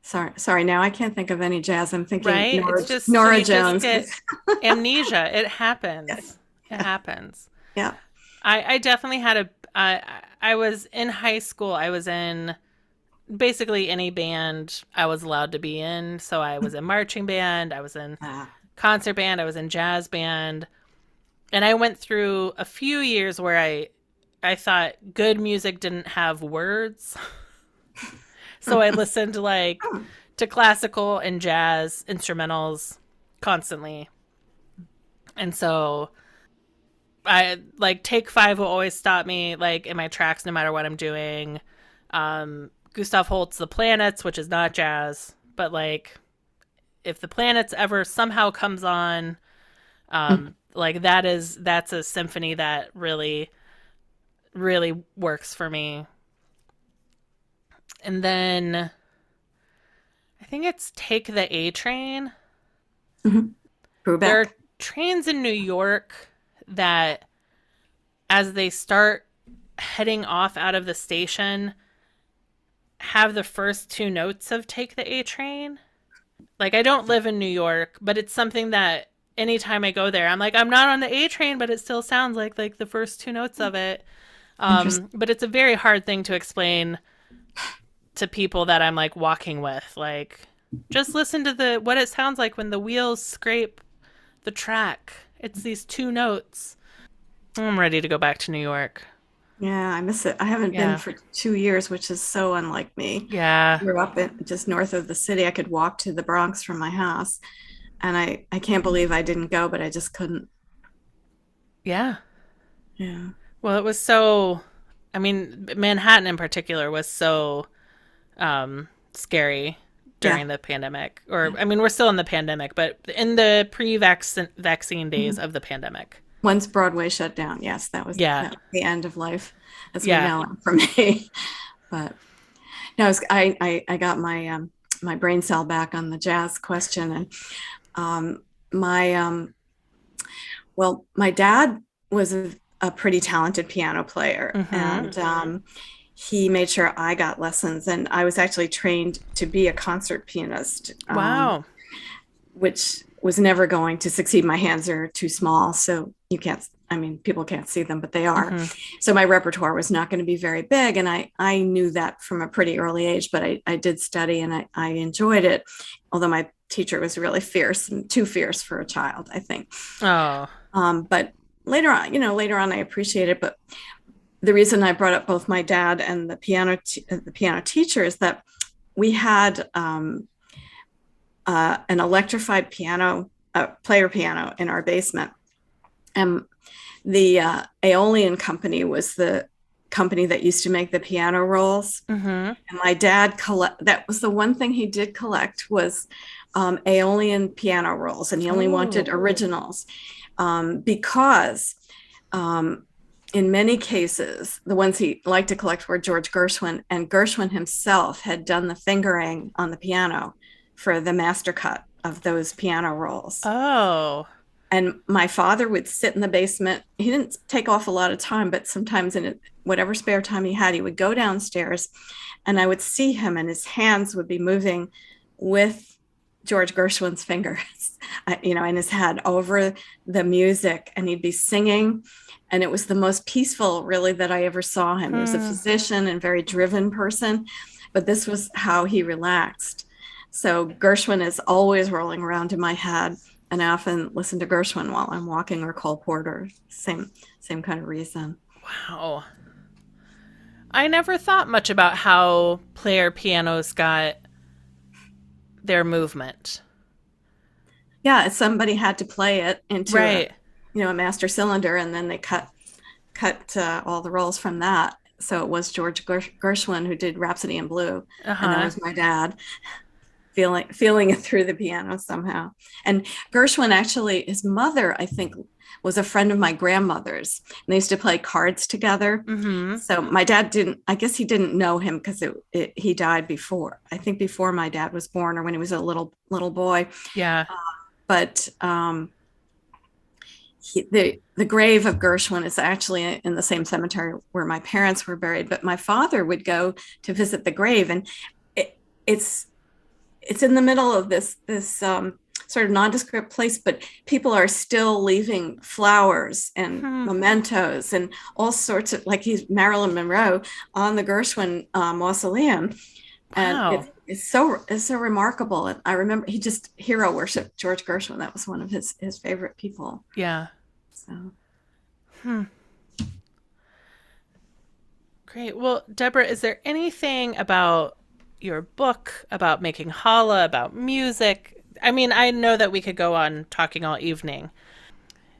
Sorry. Now I can't think of any jazz. I'm thinking Right? It's just Nora you just Jones. get amnesia. It happens. It Yeah, happens. yeah. I definitely had I was in high school. I was in basically any band I was allowed to be in. So I was in marching band, I was in Ah, concert band, I was in jazz band, and I went through a few years where I thought good music didn't have words. So I listened like oh, to classical and jazz instrumentals constantly. And so I like take five will always stop me like in my tracks no matter what I'm doing. Gustav Holst's The Planets, which is not jazz, but like if the planets ever somehow comes on, like that's a symphony that really works for me. And then I think it's Take the A Train. mhm. There are Brubeck. trains in New York that as they start heading off out of the station have the first two notes of Take the A Train. Like I don't live in New York, but it's something that anytime I go there, I'm like I'm not on the A train, but it still sounds like the first two notes of it. Interesting. But it's a very hard thing to explain to people that I'm like walking with. Like just listen to the what it sounds like when the wheels scrape the track. It's these two notes. I'm ready to go back to New York. Yeah, I miss it. I haven't been Yeah. for 2 years, which is so unlike me. Yeah. Grew up just north of the city. I could walk to the Bronx from my house, and I can't believe I didn't go, but I just couldn't. Yeah. Yeah, Well, it was so I mean, Manhattan in particular was so scary yeah, during the pandemic. Or, yeah. I mean, we're still in the pandemic, but in the vaccine days Mhm. of the pandemic. Once Broadway shut down, yes, Yeah. that was the end of life as we Yeah. know it for me. But no, I got my brain cell back on the jazz question, and my well, my dad was a pretty talented piano player, Mm-hmm. and he made sure I got lessons, and I was actually trained to be a concert pianist, Wow. which was never going to succeed. My hands are too small, so you can't. I mean, people can't see them, but they are. Mm-hmm. So my repertoire was not going to be very big, and I knew that from a pretty early age. But I did study, and I enjoyed it, although my teacher was really fierce and too fierce for a child, I think. Oh. But later on, I appreciate it. But the reason I brought up both my dad and the piano teacher is that we had an electrified piano, player piano in our basement, and the Aeolian company was the company that used to make the piano rolls. Mm-hmm. And my dad that was the one thing he did collect was Aeolian piano rolls, and he only wanted Oh. originals because in many cases, the ones he liked to collect were George Gershwin, and Gershwin himself had done the fingering on the piano for the master cut of those piano rolls. Oh. And my father would sit in the basement. He didn't take off a lot of time, but sometimes in whatever spare time he had, he would go downstairs, and I would see him, and his hands would be moving with George Gershwin's fingers, in his head over the music, and he'd be singing. And it was the most peaceful, really, that I ever saw him. He was a physician and very driven person, but this was how he relaxed. So Gershwin is always rolling around in my head, and I often listen to Gershwin while I'm walking, or Cole Porter. Same kind of reason. Wow. I never thought much about how player pianos got their movement. Yeah, somebody had to play it into Right. a master cylinder, and then they cut all the rolls from that. So it was George Gershwin who did Rhapsody in Blue, and that was my dad feeling it through the piano somehow. And Gershwin, actually, his mother, I think, was a friend of my grandmother's, and they used to play cards together. Mm-hmm. So my dad I guess he didn't know him because he died before my dad was born, or when he was a little boy. Yeah. But the grave of Gershwin is actually in the same cemetery where my parents were buried. But my father would go to visit the grave, and it's in the middle of this sort of nondescript place, but people are still leaving flowers and mementos and all sorts of, like he's Marilyn Monroe on the Gershwin mausoleum. And Wow. it's so remarkable. And I remember he just hero worshiped George Gershwin. That was one of his favorite people. Yeah. So. Great. Well, Deborah, is there anything about your book, about making challah, about music? I mean, I know that we could go on talking all evening,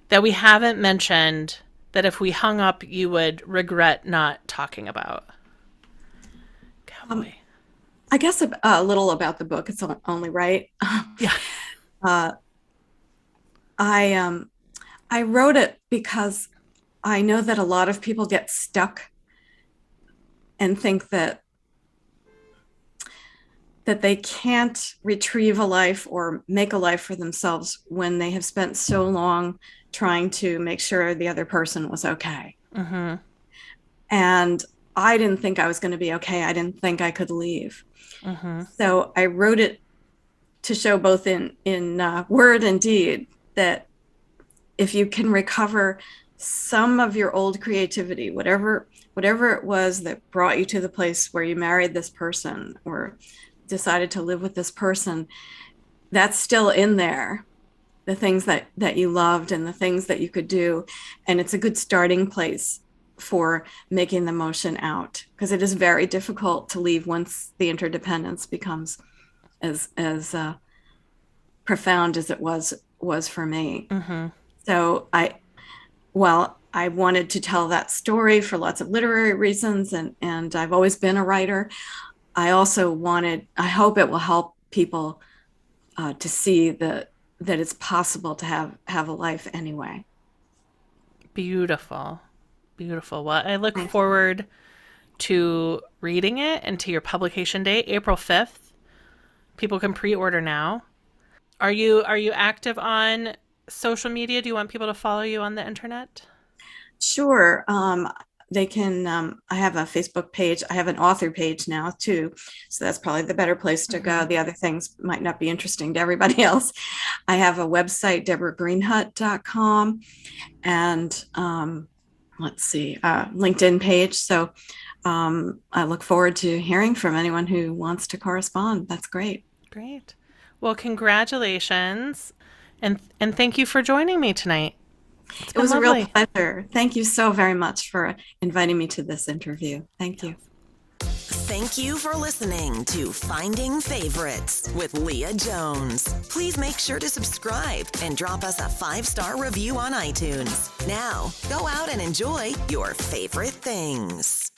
that we haven't mentioned that if we hung up, you would regret not talking about? Cowboy. I guess a little about the book. It's only right. Yeah. I wrote it because I know that a lot of people get stuck and think that they can't retrieve a life or make a life for themselves when they have spent so long trying to make sure the other person was okay. Mm-hmm. And I didn't think I was going to be okay. I didn't think I could leave. Mm-hmm. So I wrote it to show both in word and deed that if you can recover some of your old creativity, whatever it was that brought you to the place where you married this person or decided to live with this person, that's still in there. The things that you loved and the things that you could do. And it's a good starting place for making the motion out, because it is very difficult to leave once the interdependence becomes as profound as it was for me. Mm-hmm. So I wanted to tell that story for lots of literary reasons, and I've always been a writer. I also I hope it will help people to see that it's possible to have a life anyway. Beautiful. Beautiful. Well, I look forward to reading it and to your publication date, April 5th. People can pre-order now. Are you active on social media? Do you want people to follow you on the internet? Sure. They can, I have a Facebook page. I have an author page now too. So that's probably the better place to go. The other things might not be interesting to everybody else. I have a website, deborahgreenhut.com, and LinkedIn page. So I look forward to hearing from anyone who wants to correspond. That's great. Great. Well, congratulations. And thank you for joining me tonight. It was lovely. A real pleasure. Thank you so very much for inviting me to this interview. Thank you. Thank you for listening to Finding Favorites with Leah Jones. Please make sure to subscribe and drop us a 5-star review on iTunes. Now, go out and enjoy your favorite things.